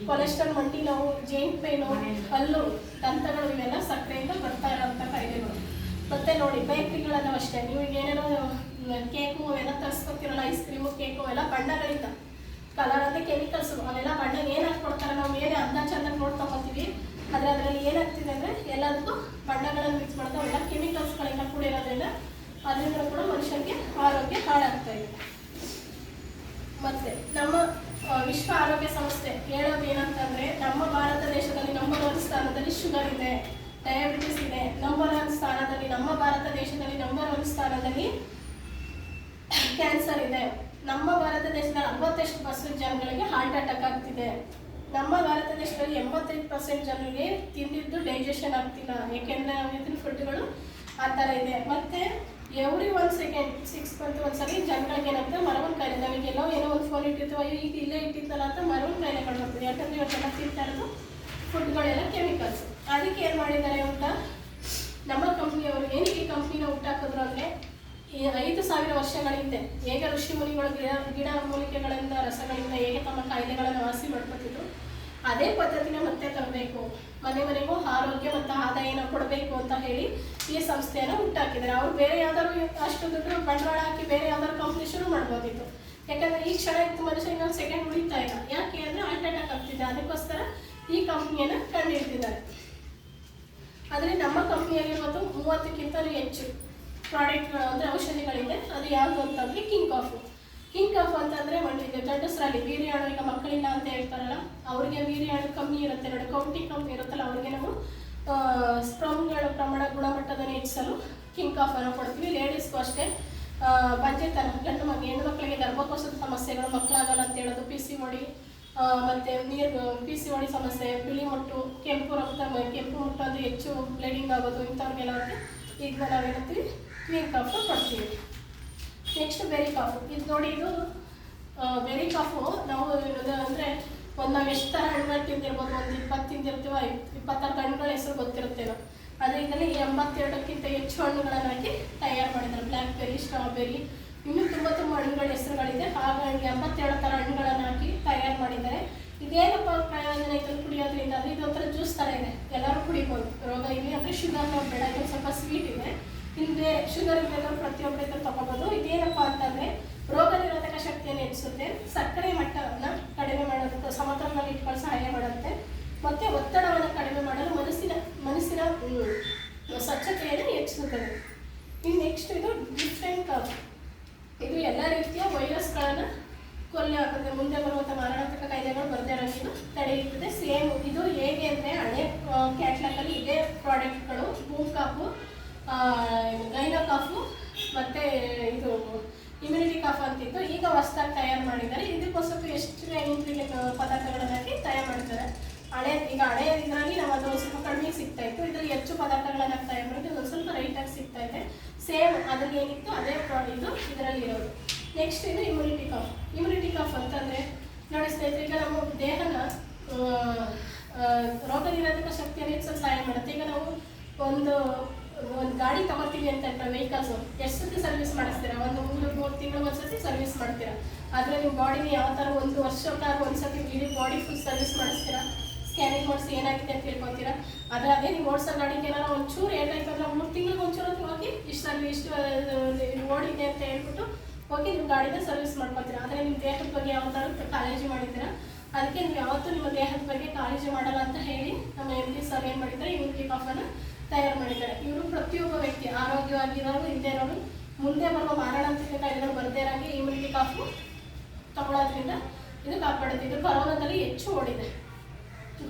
ಕೊಲೆಸ್ಟ್ರಾಲ್, ಮಂಡಿ ನೋವು, ಜೈಂಟ್ ಪೇನು, ಹಲ್ಲು, ದಂತಗಳು, ಇವೆಲ್ಲ ಸಕ್ಕರೆಯಿಂದ ಬರ್ತಾ ಇರೋಂಥ ಕಾಯಿಲೆಗಳು. ಮತ್ತು ನೋಡಿ, ಬೇಕ್ರಿಗಳಲ್ಲೂ ಅಷ್ಟೇ, ನೀವು ಏನೇನೋ ಕೇಕು ಅವೆಲ್ಲ ತರಿಸ್ಕೊತಿರಲ್ಲ, ಐಸ್ ಕ್ರೀಮು, ಕೇಕು ಎಲ್ಲ ಬಣ್ಣಗಳಿಂದ ಕಲರ್ ಅಂದರೆ ಕೆಮಿಕಲ್ಸು, ಅವೆಲ್ಲ ಬಣ್ಣ ಏನು ಹಾಕ್ಕೊಡ್ತಾರೆ. ನಾವು ಮೇಲೆ ಅಂದ ಚೆಂದ ನೋಡ್ಕೊತೀವಿ, ಆದರೆ ಅದರಲ್ಲಿ ಏನಾಗ್ತಿದೆ ಅಂದರೆ ಎಲ್ಲದಕ್ಕೂ ಬಣ್ಣಗಳನ್ನು ಮಿಕ್ಸ್ ಮಾಡ್ತಾ ಅವೆಲ್ಲ ಕೆಮಿಕಲ್ಸ್ಗಳಿಂದ ಕೂಡಿರೋದ್ರಿಂದ ಅದರಿಂದ ಕೂಡ ಮನುಷ್ಯನಿಗೆ ಆರೋಗ್ಯ ಹಾಳಾಗ್ತಾ ಇದೆ. ಮತ್ತು ನಮ್ಮ ವಿಶ್ವ ಆರೋಗ್ಯ ಸಂಸ್ಥೆ ಹೇಳೋದು ಏನಂತಂದರೆ, ನಮ್ಮ ಭಾರತ ದೇಶದಲ್ಲಿ ನಂಬರ್ 1 ಸ್ಥಾನದಲ್ಲಿ ಶುಗರ್ ಇದೆ, ಡಯಾಬಿಟಿಸ್ ಇದೆ. ನಂಬರ್ 1 ಸ್ಥಾನದಲ್ಲಿ ನಮ್ಮ ಭಾರತ ದೇಶದಲ್ಲಿ ನಂಬರ್ 1 ಸ್ಥಾನದಲ್ಲಿ ಕ್ಯಾನ್ಸರ್ ಇದೆ. ನಮ್ಮ ಭಾರತ ದೇಶದಲ್ಲಿ 60% ಜನಗಳಿಗೆ ಹಾರ್ಟ್ ಅಟ್ಯಾಕ್ ಆಗ್ತಿದೆ. ನಮ್ಮ ಭಾರತ ದೇಶದಲ್ಲಿ 85% ಜನರಿಗೆ ತಿಂದಿದ್ದು ಡೈಜೆಷನ್ ಆಗ್ತಿಲ್ಲ, ಏಕೆಂದರೆ ನಾವು ಇದನ್ನ ಫುಡ್ಗಳು ಆ ಥರ ಇದೆ. ಮತ್ತು ಎವ್ರಿ 1 ಸೆಕೆಂಡ್ 6 ಮಂತ್ ಒಂದ್ಸರಿ ಜನಗಳಿಗೆ ಏನಾಗುತ್ತೆ ಮರವನ್ ಕಾಯಿಲೆ, ನಮಗೆಲ್ಲೋ ಏನೋ ಒಂದು ಫೋನ್ ಇಟ್ಟಿರ್ತೀವಿ, ಅಯ್ಯೋ ಈಗ ಇಲ್ಲೇ ಇಟ್ಟಿದ್ದಲ್ಲ ಅಂತ ಮರವನ್ ಕಾಯಿಲೆಗಳು ಬರ್ತದೆ. ಯಾಕಂದರೆ ಇವತ್ತೆಲ್ಲ ತಿಂತಾ ಇರೋದು ಫುಡ್ಗಳೆಲ್ಲ ಕೆಮಿಕಲ್ಸ್. ಅದಕ್ಕೆ ಏನು ಮಾಡಿದ್ದಾರೆ ಅಂತ ನಮ್ಮ ಕಂಪ್ನಿಯವರು ಏನಕ್ಕೆ ಕಂಪ್ನಿನ ಹುಟ್ಟಾಕಿದ್ರು ಅಂದರೆ, ಈ 5,000 ವರ್ಷಗಳ ಹಿಂದೆ ಹೇಗೆ ಋಷಿ ಮುನಿಗಳು ಗಿಡ ಮೂಲಿಕೆಗಳಿಂದ ರಸಗಳಿಂದ ಹೇಗೆ ತಮ್ಮ ಕಾಯಿಲೆಗಳನ್ನು ವಾಸಿ ಮಾಡ್ಕೊತಿದ್ರು, ಅದೇ ಪದ್ಧತಿನ ಮತ್ತೆ ತರಬೇಕು, ಮನೆ ಮನೆಗೂ ಆರೋಗ್ಯ ಮತ್ತು ಆದಾಯನ ಕೊಡಬೇಕು ಅಂತ ಹೇಳಿ ಈ ಸಂಸ್ಥೆಯನ್ನು ಹುಟ್ಟಾಕಿದ್ದಾರೆ. ಅವ್ರು ಬೇರೆ ಯಾವ್ದಾದ್ರು ಅಷ್ಟು ದುಡ್ಡು ಬಂಡವಾಳ ಹಾಕಿ ಬೇರೆ ಯಾವ್ದಾದ್ರು ಕಂಪ್ನಿ ಶುರು ಮಾಡ್ಬೋದಿತ್ತು. ಯಾಕಂದರೆ ಈ ಕ್ಷಣ ಇತ್ತು ಮನುಷ್ಯ ಇನ್ನೊಂದು ಸೆಕೆಂಡ್ ಉಳಿತಾ ಇಲ್ಲ. ಯಾಕೆ ಅಂದರೆ ಹಾರ್ಟ್ ಅಟ್ಯಾಕ್ ಆಗ್ತಿದೆ. ಅದಕ್ಕೋಸ್ಕರ ಈ ಕಂಪ್ನಿಯನ್ನು ಕಂಡುಹಿಡಿದಿದ್ದಾರೆ. ಆದರೆ ನಮ್ಮ ಕಂಪ್ನಿಯಲ್ಲಿರುವುದು 30ಕ್ಕಿಂತಲೂ ಹೆಚ್ಚು ಪ್ರಾಡಕ್ಟ್ಗಳು ಅಂದರೆ ಔಷಧಿಗಳಿದೆ. ಅದು ಯಾವುದು ಅಂತಂದರೆ ಕಿಂಗ್ ಕಾಫು. ಕಿಂಗ್ ಕಾಫ್ ಅಂತಂದರೆ ಈಗ ಗಂಡಸರಲ್ಲಿ ವೀರ್ಯಾಣು, ಈಗ ಮಕ್ಕಳಿಲ್ಲ ಅಂತ ಹೇಳ್ತಾರಲ್ಲ, ಅವರಿಗೆ ವೀರ್ಯಾಣು ಕಮ್ಮಿ ಇರುತ್ತೆ ನೋಡಿ, ಕೌಂಟಿ ಕಮ್ಮಿ ಇರುತ್ತಲ್ಲ, ಅವರಿಗೆ ನಾವು ಸ್ಪರ್ಮ್ಗಳ ಪ್ರಮಾಣ ಗುಣಮಟ್ಟವನ್ನು ಹೆಚ್ಚಿಸಲು ಕಿಂಗ್ ಕಾಫನ್ನು ಕೊಡ್ತೀವಿ. ಲೇಡೀಸ್ಗೂ ಅಷ್ಟೇ ಬಂಜೆತನ, ಹೆಣ್ಣು ಮಕ್ಕಳಿಗೆ ಗರ್ಭಕೋಶದ ಸಮಸ್ಯೆಗಳು, ಮಕ್ಕಳಾಗಲ್ಲ ಅಂತ ಹೇಳೋದು, PCOD ಮತ್ತು PCOD ಸಮಸ್ಯೆ, ಬಿಳಿ ಮುಟ್ಟು, ಕೆಂಪು ಮುಟ್ಟು ಅಂದರೆ ಹೆಚ್ಚು ಬ್ಲೀಡಿಂಗ್ ಆಗೋದು, ಇಂಥವ್ರಿಗೆಲ್ಲ ಈಗ ನಾವು ಹೇಳ್ತೀವಿ ಕಿಂಗ್ ಕಾಫ್ ಕೊಡ್ತೀವಿ. Next berry ಕಾಫು. ಇದು ನೋಡಿ, ಇದು ಬೆರಿ ಕಾಫು ನಾವು ಅಂದರೆ ನಾವು ಎಷ್ಟು ಥರ ಹಣ್ಣುಗಳು ತಿಂದಿರ್ಬೋದು, ಒಂದು 20 ತಿಂದಿರ್ತೀವ, 26 ಹಣ್ಣುಗಳ ಹೆಸರು ಗೊತ್ತಿರುತ್ತೇನೋ. ಆದರೆ ಇದರಲ್ಲಿ 82ಕ್ಕಿಂತ ಹೆಚ್ಚು ಹಣ್ಣುಗಳನ್ನು ಹಾಕಿ ತಯಾರು ಮಾಡಿದ್ದಾರೆ. ಬ್ಲ್ಯಾಕ್ ಬೆರಿ, ಸ್ಟ್ರಾಬೆರಿ, ಇನ್ನೂ ತುಂಬ ಹಣ್ಣುಗಳ ಹೆಸರುಗಳಿದೆ. ಹಾಗಾಗಿ 82 ಥರ ಹಣ್ಣುಗಳನ್ನು ಹಾಕಿ ತಯಾರು ಮಾಡಿದ್ದಾರೆ. ಇದೇನಪ್ಪ ಪ್ರಯೋಜನ ಇದನ್ನು ಕುಡಿಯೋದ್ರಿಂದ ಅಂದರೆ ಇದೊಂಥರ ಜ್ಯೂಸ್ ಥರ ಇದೆ, ಎಲ್ಲರೂ ಕುಡಿಬೋದು. ರೋಗ ಇಲ್ಲಿ ಅಂದರೆ ಶುಗರ್ ಬೇಡ, ಇದು ಸ್ವಲ್ಪ ಸ್ವೀಟ್ ಇದೆ. ಇಲ್ಲಿ ಬೇರೆ ಶುಗರ್ ಇದ್ದಾಗ ಪ್ರತಿಯೊಬ್ಬರಿಗೂ ತಗೋಬೋದು. ಇದೇನಪ್ಪ ಅಂತಂದರೆ ರೋಗ ನಿರೋಧಕ ಶಕ್ತಿಯನ್ನು ಹೆಚ್ಚಿಸುತ್ತೆ, ಸಕ್ಕರೆ ಮಟ್ಟವನ್ನು ಕಡಿಮೆ ಮಾಡೋದಕ್ಕೆ, ಸಮತೋಲನದಲ್ಲಿ ಇಟ್ಕೊಳ್ಳೋ ಸಹಾಯ ಮಾಡುತ್ತೆ, ಮತ್ತು ಒತ್ತಡವನ್ನು ಕಡಿಮೆ ಮಾಡಲು ಮನಸ್ಸಿನ ಸ್ವಚ್ಛತೆಯನ್ನು ಹೆಚ್ಚಿಸುತ್ತದೆ. ಇನ್ನು ನೆಕ್ಸ್ಟ್ ಇದು ಡಿಫ್ರೆಂಟ್ ಕಾಫ್. ಇದು ಎಲ್ಲ ರೀತಿಯ ವೈರಸ್ಗಳನ್ನು ಕೊಲ್ಲಾಗುತ್ತೆ, ಮುಂದೆ ಬರುವಂಥ ಮಾರಣಾಂತಿಕ ಕಾಯಿಲೆಗಳು ಬರದೇ ಇರೋಂಗಿದು ತಡೆಯುತ್ತದೆ. ಸೇಮ್ ಇದು ಹೇಗೆ ಅಂದರೆ ಹಳೆ ಕ್ಯಾಟ್ಲಾಗಲ್ಲಿ ಇದೇ ಪ್ರಾಡಕ್ಟ್ಗಳು ಬೂಮ್ ಕಾಫು, ಗೈನೋ ಕಾಫು ಮತ್ತು ಇದು ಇಮ್ಯುನಿಟಿ ಕಾಫ್ ಅಂತಿತ್ತು. ಈಗ ಹೊಸದಾಗಿ ತಯಾರು ಮಾಡಿದ್ದಾರೆ. ಇದಕ್ಕೋಸ್ಕರ ಎಷ್ಟು ಇಂಗ್ರೀಡಿಯೆಂಟ್ ಪದಾರ್ಥಗಳನ್ನು ಹಾಕಿ ತಯಾರು ಮಾಡ್ತಾರೆ. ಹಳೆ ಇದರಲ್ಲಿ ನಾವು ಅದು ಸ್ವಲ್ಪ ಕಡಿಮೆ ಸಿಗ್ತಾ ಇತ್ತು, ಇದರಲ್ಲಿ ಹೆಚ್ಚು ಪದಾರ್ಥಗಳನ್ನು ತಯಾರು ಮಾಡಿದ್ದು ಒಂದು ಸ್ವಲ್ಪ ರೈಟಾಗಿ ಸಿಗ್ತಾ ಇದೆ. ಸೇಮ್ ಅದ್ರಲ್ಲಿ ಏನಿತ್ತು ಅದೇ ಇದು ಇದರಲ್ಲಿ ಇರೋದು. ನೆಕ್ಸ್ಟ್ ಇದು ಇಮ್ಯುನಿಟಿ ಕಾಫ್ ಅಂತಂದರೆ ನೋಡಿ ಸ್ನೇಹಿತರೆ, ಈಗ ನಮ್ಮ ದೇಹನ ರೋಗ ನಿರೋಧಕ ಶಕ್ತಿಯನ್ನು ಹೆಚ್ಚಿಸಲು ಸಹಾಯ ಮಾಡುತ್ತೆ. ಈಗ ನಾವು ಒಂದು ಗಾಡಿ ತಗೋತೀವಿ ಅಂತ ಹೇಳ್ತಾರೆ, ವೆಹಿಕಲ್ಸು ಎಷ್ಟು ಸತಿ ಸರ್ವಿಸ್ ಮಾಡಿಸ್ತೀರಾ? ಒಂದು 3 ತಿಂಗಳು ಒಂದ್ಸತಿ ಸರ್ವಿಸ್ ಮಾಡ್ತೀರಾ. ಆದರೆ ನಿಮ್ಮ ಬಾಡಿನ ಯಾವ ಥರ 1 ವರ್ಷಕ್ಕಾದ್ರೂ ಒಂದ್ಸತಿ ಇಡೀ ಬಾಡಿ ಫುಲ್ ಸರ್ವಿಸ್ ಮಾಡಿಸ್ತೀರಾ, ಸ್ಕ್ಯಾನಿಂಗ್ ಮಾಡಿಸಿ ಏನಾಗಿದೆ ಅಂತ ತಿಳ್ಕೊತೀರಾ. ಆದರೆ ಅದೇ ನೀವು ಓಡಿಸೋ ಗಾಡಿಗೆ ಏನಾರು ಒಂಚೂರು ಏನಾಯ್ತು ಅಂದ್ರೆ 3 ತಿಂಗಳಿಗೆ ಒಂಚೂರು ಹೋಗಿ ಇಷ್ಟು ಓಡಿದೆ ಅಂತ ಹೇಳ್ಬಿಟ್ಟು ಹೋಗಿ ನಿಮ್ಮ ಗಾಡಿನ ಸರ್ವಿಸ್ ಮಾಡ್ಕೊತೀರಾ. ಆದರೆ ನಿಮ್ಮ ದೇಹದ ಬಗ್ಗೆ ಯಾವ ಥರ ಕಾಳಜಿ ಮಾಡಿದ್ದೀರಾ? ಅದಕ್ಕೆ ನೀವು ಯಾವತ್ತೂ ನಿಮ್ಮ ದೇಹದ ಬಗ್ಗೆ ಕಾಳಜಿ ಮಾಡಲ್ಲ ಅಂತ ಹೇಳಿ ನಮ್ಮ MD ಸರ್ ಏನು ಮಾಡಿದ್ದಾರೆ, ಇಮ್ಯುನಿಟಿ ಕಾಫನ್ನು ತಯಾರು ಮಾಡಿದ್ದಾರೆ. ಇವರು ಪ್ರತಿಯೊಬ್ಬ ವ್ಯಕ್ತಿ ಆರೋಗ್ಯವಾಗಿರೋರು, ಇಲ್ಲದೇ ಇರೋರು, ಮುಂದೆ ಬರುವ ಮಾರಣಾಂತಿಕ ಕಾಯಿಲೆಗಳು ಬರದೇ ಇರೋಂಗೆ ಇಮ್ಯುನಿಟಿ ಕಾಫು ತಗೊಳ್ಳೋದ್ರಿಂದ ಇದು ಕಾಪಾಡುತ್ತೆ. ಇದು ಕೊರೋನಾದಲ್ಲಿ ಹೆಚ್ಚು ಓಡಿದೆ.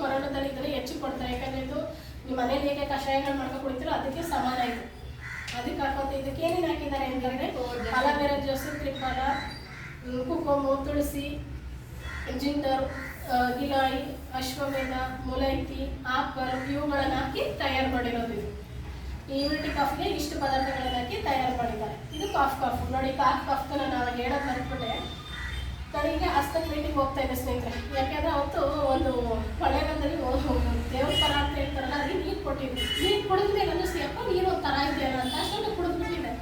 ಕೊರೋನಾದಲ್ಲಿ ಇದನ್ನು ಹೆಚ್ಚು ಕೊಡ್ತಾರೆ. ಯಾಕಂದರೆ ಇದು ನಿಮ್ಮ ಮನೇಲಿ ಹೇಗೆ ಕಷಾಯಗಳು ಮಾಡ್ಕೊಂಡು ಕುಡಿತೀರೋ ಅದಕ್ಕೆ ಸಮಾನ ಇದು. ಅದಕ್ಕೆ ಹಾಕೋದು. ಇದಕ್ಕೆ ಏನೇನು ಹಾಕಿದ್ದಾರೆ ಅಂತಂದರೆ ಅಲೋವೆರಾ ಜ್ಯೂಸು, ತ್ರಿಫಲ, ಕುಕುಮು, ತುಳಸಿ, ಜಿಂಜರ್, ಗಿಲಾಯಿ, ಅಶ್ವಮೇಧ, ಮುಲೈತಿ, ಆಪಲ್ ಇವುಗಳನ್ನು ಹಾಕಿ ತಯಾರು ಮಾಡಿರೋದು ಇದು. ಈ ಇಮ್ಯುನಿಟಿ ಕಾಫಿಗೆ ಇಷ್ಟು ಪದಾರ್ಥಗಳನ್ನು ಹಾಕಿ ತಯಾರು ಮಾಡಿದ್ದಾರೆ. ಇದು ಕಾಫ್ ನೋಡಿ, ಕಾಫ್ಗೆ ನಾನು ಹೇಳೋದು ಮರೆತುಬಿಟ್ಟೆ. ನನಗೆ ಹಸ್ತಕ್ಕೆ ಮೀಟಿಂಗ್ ಹೋಗ್ತಾ ಇದೆ ಸ್ನೇಹಿತರೆ. ಯಾಕೆಂದರೆ ಅವತ್ತು ಒಂದು ಹೊಳೆಗಾಲದಲ್ಲಿ ದೇವ್ರ ಪರ ಅಂತ ಹೇಳ್ತಾರಲ್ಲ, ಅದಕ್ಕೆ ನೀರು ಕೊಟ್ಟಿದ್ವಿ. ನೀರು ಕುಡಿದ್ಮೇಲೆ ಅನ್ನಿಸ್ತು, ಯಪ್ಪ ನೀರು ಒಂದು ಥರ ಇದೆಯಲ್ಲ ಅಂತ ಅಷ್ಟೊಂದು ಕುಡಿದ್ಬಿಟ್ಟಿದೆ.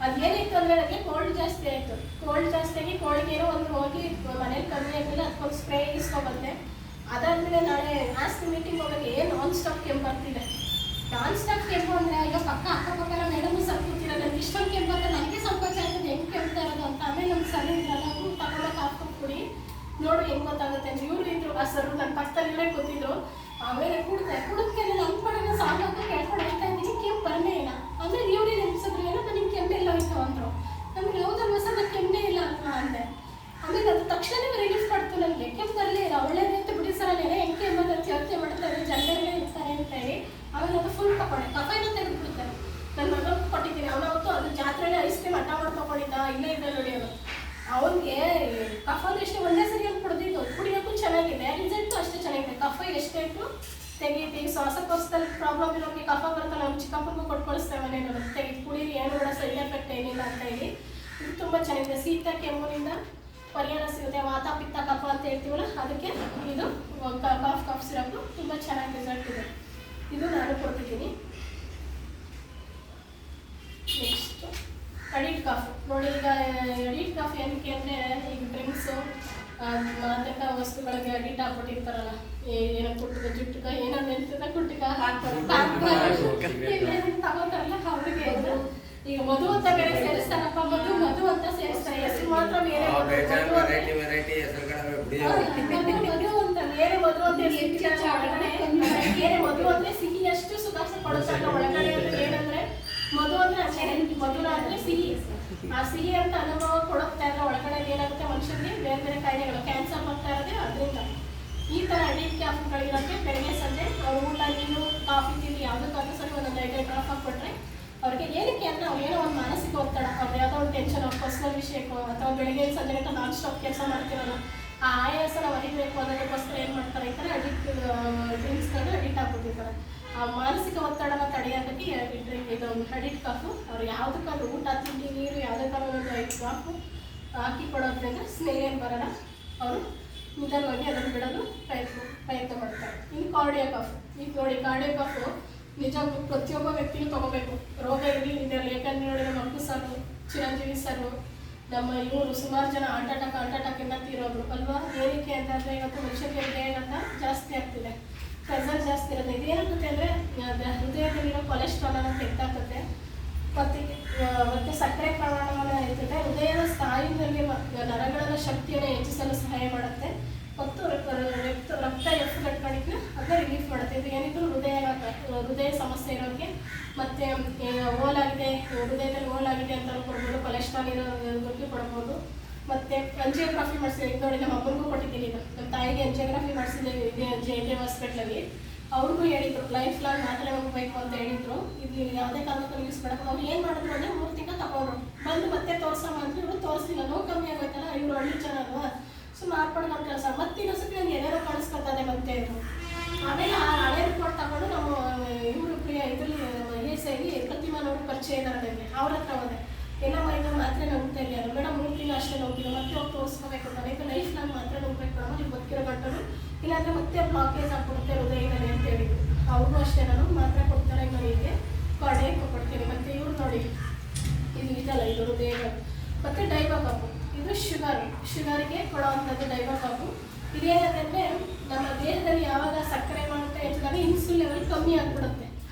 ಅದೇನಿತ್ತು ಅಂದರೆ ನನಗೆ ಕೋಲ್ಡ್ ಜಾಸ್ತಿ ಆಯಿತು. ಕೋಲ್ಡ್ ಜಾಸ್ತಿಯಾಗಿ ಕೋಲ್ಡ್ಗೇನೋ ಒಂದು ಹೋಗಿ ಮನೇಲಿ ಕಮ್ಮಿ ಆಗಿಲ್ಲ, ಅದಕ್ಕೊಂದು ಸ್ಪ್ರೇ ಇಸ್ಕೊಬಂದೆ. ಅದಾದಮೇಲೆ ನಾಳೆ ಆಸ್ತಿ ಮೀಟಿಂಗ್ ಹೋಗೋಕ್ಕೆ ನಾನ್ ಸ್ಟಾಪ್ ಕೆಮ್ಮು ಬರ್ತಿದೆ. ನಾನ್ ಸ್ಟಾಪ್ ಕೆಮ್ಮು ಅಂದರೆ ಈಗ ಅಕ್ಕಪಕ್ಕ ಮೇಡಮು ಸ್ವಲ್ಪ ಕೂತಿರೋ, ನನಗೆ ಇಷ್ಟೊಂದು ಕೆಮ್ಮು ಅಂತ ನನಗೆ ಸಂಕೋಚ ಆಗ್ತದೆ, ಹೆಂಗೆ ಕೆಮ್ತಾ ಇರೋದು ಅಂತ. ಆಮೇಲೆ ನಮ್ಮ ಸರಿ ಇದ್ರಲ್ಲ, ಅವರು ತಗೊಂಡೋಗಿ ಹಾಕ್ಕೊಂಡು ಕುಡಿ ನೋಡು ಹೆಂಗೆ ಗೊತ್ತಾಗುತ್ತೆ ಅಂತ ಇವರು ಇದ್ರು. ಆ ಸರು ನನ್ನ ಪಕ್ಕದಲ್ಲೇ ಕೂತಿದ್ರು. ಆಮೇಲೆ ಕುಡಿದ್ಮೇಲೆ ನನ್ನ ಪಡೆನ ಸಾಲಕ್ಕೆ ಕೇಳ್ಕೊಂಡು ಹೋಗ್ತಾ ಇದ್ದೀನಿ, ಕೆಮ್ಮು ಬರಲೇ ಇಲ್ಲ. ಆಮೇಲೆ ಇವರೇ ನೆನೆಸಿದ್ರು, ಏನಪ್ಪ ನಿಮ್ಗೆ ಕೆಮ್ಮೆಲ್ಲ ಹೋಯ್ತು ಅಂದರು. ನಮ್ಗೆ ಯಾವುದಲ್ವ ಸರ್ ನಾನು ಕೆಮ್ಮೇ ಇಲ್ಲ ಅಲ್ವಾ ಅಂದೆ. ಆಮೇಲೆ ಅದು ತಕ್ಷಣವೇ ರಿಲೀಫ್ ಮಾಡ್ತು ನನಗೆ, ಕೆಮ್ಮು ಬರಲೇ ಇಲ್ಲ. ಒಳ್ಳೆಯದೇ ಅಂತ ಬಿಡಿ ಸರ್, ಅಲ್ಲೇನೆ ಹೆಂಗೆ ಕೆಮ್ಮಲ್ಲಿ ಯೋಚನೆ ಮಾಡ್ತಾರೆ, ಜನಗಳೇ ಇರ್ತಾರೆ ಅಂತ ಹೇಳಿ ಆಮೇಲೆ ಅದು ಫುಲ್ ತಗೊಂಡೆ. ಕಫೆನ ತೆಗೆದುಬಿಡ್ತಾರೆ. ನನ್ನ ಮಗ ಕೊಟ್ಟಿದ್ದೀನಿ, ಅವನವತ್ತು ಅದು ಜಾತ್ರೆಯಲ್ಲಿ ಐಸ್ ಕ್ರೀಮ್ ಹಠ ಮಾಡಿ ತೊಗೊಂಡಿದ್ದ, ಇಲ್ಲೇ ಇದೆ ನೋಡಿ ಅವನು. ಅವನಿಗೆ ಕಫ ಎಷ್ಟು ಒಂದೇ ಸರಿ ಅಂತ ಕುಡಿದಿದ್ದು, ಕುಡಿಯೋಕ್ಕೂ ಚೆನ್ನಾಗಿದೆ, ರಿಸಲ್ಟು ಅಷ್ಟೇ ಚೆನ್ನಾಗಿದೆ. ಕಫ ಎಷ್ಟೇ ಇಟ್ಟು ತೆಗಿ ಶ್ವಾಸಕೋಶದಲ್ಲಿ ಪ್ರಾಬ್ಲಮ್ ಇರೋರಿಗೆ ಕಫ ಬರ್ತಲ್ಲ, ನಮ್ಮ ಚಿಕ್ಕಪ್ಪನಿಗೂ ಕೊಟ್ಟು ಕಳಿಸ್ತೇವೆ ಮನೇಲಿ, ಮತ್ತೆ ಕುಡೀರಿ ಏನು ಕೂಡ ಸೈಡ್ ಎಫೆಕ್ಟ್ ಏನಿಲ್ಲ ಅಂತ ಹೇಳಿ. ಇದು ತುಂಬ ಚೆನ್ನಾಗಿದೆ. ಶೀತ ಕೆಮ್ಮುನಿಂದ ಪರಿಹಾರ ಸಿಗುತ್ತೆ. ವಾತ ಪಿತ್ತ ಕಫ ಅಂತ ಹೇಳ್ತೀವಲ್ಲ ಅದಕ್ಕೆ ಇದು ಕಾಫ್ ಸಿರಪ್ ತುಂಬ ಚೆನ್ನಾಗಿ ರಿಸಲ್ಟ್ ಇದೆ. ಇದು ನಾನು ಕೊಡ್ತಿದ್ದೀನಿ. ನೆಕ್ಸ್ಟ್ ಅಡಿಟ್ ಕಾಫ್ ನೋಡಿ. ಈಗ ಅಡಿಟ್ ಕಾಫ್ ಏನಕ್ಕೆ ಅಂದರೆ ಈಗ ಡ್ರಿಂಕ್ಸು ಮಾದಕ ವಸ್ತುಗಳಿಗೆ ಅಡಿಟ್ ಆಗ್ಬಿಟ್ಟಿರ್ತಾರಲ್ಲ, ಏನೋ ಕುಟ್ಟುಗ ಜುಟ್ಟುಗ ಏನೋ ನೆನ್ಸಿದ ಕುಟ್ಟುಗ ಹಾಕ್ತಾರೆ ತಗೋತಾರಲ್ಲ ಅವ್ರಿಗೆ ಈಗ ಮಧು ಅಂತ ಬೇರೆ ಸೇರಿಸ್ತಾರಪ್ಪ, ಮಧು ಅಂತ ಸೇರಿಸ್ತಾರೆ. ಹೆಸರು ಮಾತ್ರ ಬೇರೆ ಮಧು ಅಂತ ಬೇರೆ ಮಧು ಅಂತ ಬೇರೆ ಮಧು ಅಂದ್ರೆ ಸಿಹಿ ಅಷ್ಟು ಸುಖ ಕೊಡುತ್ತಲ್ಲ ಒಳಗಡೆ. ಏನಂದ್ರೆ ಮಧು ಅಂದ್ರೆ ಮಧುರ ಅಂದ್ರೆ ಸಿಹಿ. ಆ ಸಿಹಿ ಅಂತ ಅನುಭವ ಕೊಡುತ್ತೆ ಅಂದ್ರೆ ಒಳಗಡೆ ಏನಾಗುತ್ತೆ ಮನುಷ್ಯನಿಗೆ ಬೇರೆ ಬೇರೆ ಕಾಯಿಲೆಗಳು, ಕ್ಯಾನ್ಸರ್ ಬರ್ತಾ ಇರೋದೇ ಅದರಿಂದ. ಈ ಥರ ಅಡಿಟ್ ಕ್ಯಾಫ್ಗಳಿರೋಕ್ಕೆ ಬೆಳಗ್ಗೆ ಸಂಜೆ ಅವ್ರು ಊಟ ನೀರು ಕಾಫಿ ತಿಂಡಿ ಯಾವುದಕ್ಕಾದ್ರೂ ಸರಿ ಒಂದೊಂದು 5 ಡ್ರಾಪ್ ಹಾಕ್ಕೊಟ್ರೆ ಅವ್ರಿಗೆ ಏನಕ್ಕೆ ಅಂದರೆ ಅವ್ರು ಏನೋ ಒಂದು ಮಾನಸಿಕ ಒತ್ತಡ, ಅವ್ರು ಯಾವುದೋ ಒಂದು ಟೆನ್ಷನ್ ಪರ್ಸನಲ್ ವಿಷಯಕ್ಕೋ ಅಥವಾ ಬೆಳಗ್ಗೆ ಸಂಜೆ ಗಂಟೆ ನಾನ್ ಸ್ಟಾಪ್ ಕೆಲಸ ಮಾಡ್ತಿರೋಲ್ಲ, ಆ ಆಯಾಸ ನಾವು ಅರಿಬೇಕು ಅನ್ನೋದಕ್ಕೋಸ್ಕರ ಏನು ಮಾಡ್ತಾರೆ ಈ ಥರ ಡ್ರಿಂಕ್ಸ್ಗಳನ್ನ ಅಡಿಟ್ ಆಗ್ಬಿಟ್ಟಿರ್ತಾರೆ. ಆ ಮಾನಸಿಕ ಒತ್ತಡನ ತಡೆಯೋದಕ್ಕೆ ಇದು ಅಡಿಟ್ ಕಾಫು ಅವ್ರು ಯಾವುದಕ್ಕಾದ್ರೂ ಊಟ ತಿಂಡಿ ನೀರು ಯಾವುದಕ್ಕಾದ್ರೂ ಒಂದು 5 ಡ್ರಾಪು ಹಾಕಿ ಕೊಡೋದ್ರಿಂದ ಸ್ಮೆಲ್ ಏನು ಬರೋಲ್ಲ, ಅವರು ನಿಧಾನವಾಗಿ ಅದನ್ನು ಬಿಡಲು ಪ್ರಯತ್ನ ಮಾಡ್ತಾರೆ. ಇನ್ನು ಕಾರ್ಡಿಯೋ ಕಾಫ್. ಈಗ ನೋಡಿ ಕಾರ್ಡಿಯೋ ಕಾಫು ನಿಜ ಪ್ರತಿಯೊಬ್ಬ ವ್ಯಕ್ತಿನೂ ತೊಗೋಬೇಕು, ರೋಗ ಇರಲಿ ಇದರಲ್ಲಿ. ಯಾಕಂದರೆ ನೋಡಿ ನಮ್ಮ ಅಪ್ಪು ಸಾರು, ಚಿರಂಜೀವಿ ಸಾರು, ನಮ್ಮ ಇವರು ಸುಮಾರು ಜನ ಹಾರ್ಟ್ ಅಟ್ಯಾಕಿಂದ ತೀರೋದು ಅಲ್ವಾ. ಏನಕ್ಕೆ ಅಂತಂದರೆ ಇವತ್ತು ಮನುಷ್ಯರಿಗೆ ಹೃದಯಗತ ಜಾಸ್ತಿ ಆಗ್ತಿದೆ, ಪ್ರೆಷರ್ ಜಾಸ್ತಿ ಇರೋದು. ಇದೇನಾಗುತ್ತೆ ಅಂದರೆ ಹೃದಯದಲ್ಲಿರೋ ಕೊಲೆಸ್ಟ್ರಾಲನ್ನು ತೆಗ್ದಾಕತ್ತೆ, ಮತ್ತು ಸಕ್ಕರೆ ಪ್ರಮಾಣವನ್ನು ಹೆಚ್ಚುತ್ತೆ, ಹೃದಯದ ಸ್ನಾಯುವಿನಲ್ಲಿ ನರಗಳ ಶಕ್ತಿಯನ್ನು ಹೆಚ್ಚಿಸಲು ಸಹಾಯ ಮಾಡುತ್ತೆ, ಮತ್ತು ರಕ್ತ ಎಫ್ಗಟ್ಟುಗಳಿಗೆ ಅದನ್ನ ರಿಲೀಫ್ ಮಾಡುತ್ತೆ. ಇದು ಏನಿದ್ರು ಹೃದಯ ಸಮಸ್ಯೆ ಇರೋರಿಗೆ, ಮತ್ತು ಓಲಾಗಿದೆ ಹೃದಯದಲ್ಲಿ ಓಲಾಗಿದೆ ಅಂತ ಕೊಡ್ಬೋದು, ಕೊಲೆಸ್ಟ್ರಾಲ್ ಇರೋದಕ್ಕೆ ಕೊಡ್ಬೋದು. ಮತ್ತು ಅಂಜಿಯೋಗ್ರಫಿ ಮಾಡಿಸಿದೆ ನೋಡಿ, ನಮ್ಮ ಅಮ್ಮನಿಗೂ ಕೊಟ್ಟಿದ್ದೀನಿ. ಇದು ನಮ್ಮ ತಾಯಿಗೆ ಅಂಜಿಯೋಗ್ರಫಿ ಮಾಡಿಸಿದ್ದೀವಿ JJ ಹಾಸ್ಪಿಟ್ಲಲ್ಲಿ. ಅವ್ರಿಗೂ ಹೇಳಿದ್ರು ಲೈಫ್ ಲಾಂಗ್ ಮಾತ್ರೆ ಹೋಗ್ಬೇಕು ಅಂತ ಹೇಳಿದ್ರು. ಇದು ಯಾವುದೇ ಕಾರಣಕ್ಕೂ ಯೂಸ್ ಮಾಡಕ್ಕೆ ಅವ್ರು ಏನು ಮಾಡಿದ್ರು ಅಂದರೆ 3 ತಿಂಗಳು ತಗೊಂಡ್ರು, ಬಂದು ಮತ್ತೆ ತೋರ್ಸಮ್ಮ ಅಂತ ಇವರು ತೋರಿಸಿಲ್ಲ. ನೋವು ಕಮ್ಮಿ ಆಗೋಯ್ತಲ್ಲ, ಇವರು ಹಳ್ಳಿ ಜನ ಅಲ್ವಾ, ಸೊ ಮಾಡ್ಕೊಂಡು ಕೆಲಸ ಮತ್ತೆ ಇನ್ನೊಂದ್ಸತಿ ನನಗೆ ಏನೇನೋ ಕಾಣಿಸ್ಕೊಳ್ತದೆ ಮತ್ತೆ ಇದು. ಆಮೇಲೆ ಆ ಹಳೆ ರಿಪೋರ್ಟ್ ತಗೊಂಡು ನಾವು ಇವರು ಇದರಲ್ಲಿ ESIಲಿ ಪ್ರತಿಮಾನವರು ಪರಿಚಯ ಇದ್ದಾರೆ ನನಗೆ, ಅವ್ರ ಹತ್ರ ಹೋದೆ. ಏನಮ್ಮ ಇದು ಮಾತ್ರೆ ನೋಗ್ತಾ ಇದೆಯಲ್ಲ ಮೇಡಮ್, 3 ತಿಂಗಳು ಅಷ್ಟೇ ನೋಡ್ತಿಲ್ಲ, ಮತ್ತೆ ಹೋಗಿ ತೋರಿಸ್ಕೋಬೇಕು ಅಂತಾರೆ. ಇದು ಲೈಫ್ ಲಾಂಗ್ ಮಾತ್ರೆ ನೋಡ್ಬೇಕು ಮೇಡಮ್, ನೀವು ಬದುಕಿರೋ ಗಂಟಲು, ಇಲ್ಲಾಂದರೆ ಮತ್ತೆ ಬ್ಲಾಕೇಜ್ ಆಗ್ಬಿಡುತ್ತೆ ಹೃದಯದಲ್ಲಿ ಅಂತ ಹೇಳಿದ್ರು. ಅವ್ರಿಗೂ ಅಷ್ಟೇ ನಾನು ಮಾತ್ರೆ ಕೊಡ್ತಾರೆ ನನಗೆ ಕಾರ್ಡಿಯಕ್ಕೆ ಕೊಡ್ತೀನಿ. ಮತ್ತು ಇವ್ರು ನೋಡಿ ಇದು ಇದಲ್ಲ, ಇದು ಹೃದಯಗಳು. ಮತ್ತು ಡೈಬಾಕಾಪು, ಇದು ಶುಗರಿಗೆ ಕೊಡೋವಂಥದ್ದು ಡೈಬಾಕಾಪು. ಇದೇನಂತಂದರೆ ನಮ್ಮ ದೇಹದಲ್ಲಿ ಯಾವಾಗ ಸಕ್ಕರೆ ಮಾಡುತ್ತೆ ಹೆಚ್ಚಿದಾಗ ಇನ್ಸುಲಿನ್ ಲೆವೆಲ್ ಕಮ್ಮಿ ಆಗಿಬಿಡುತ್ತೆ.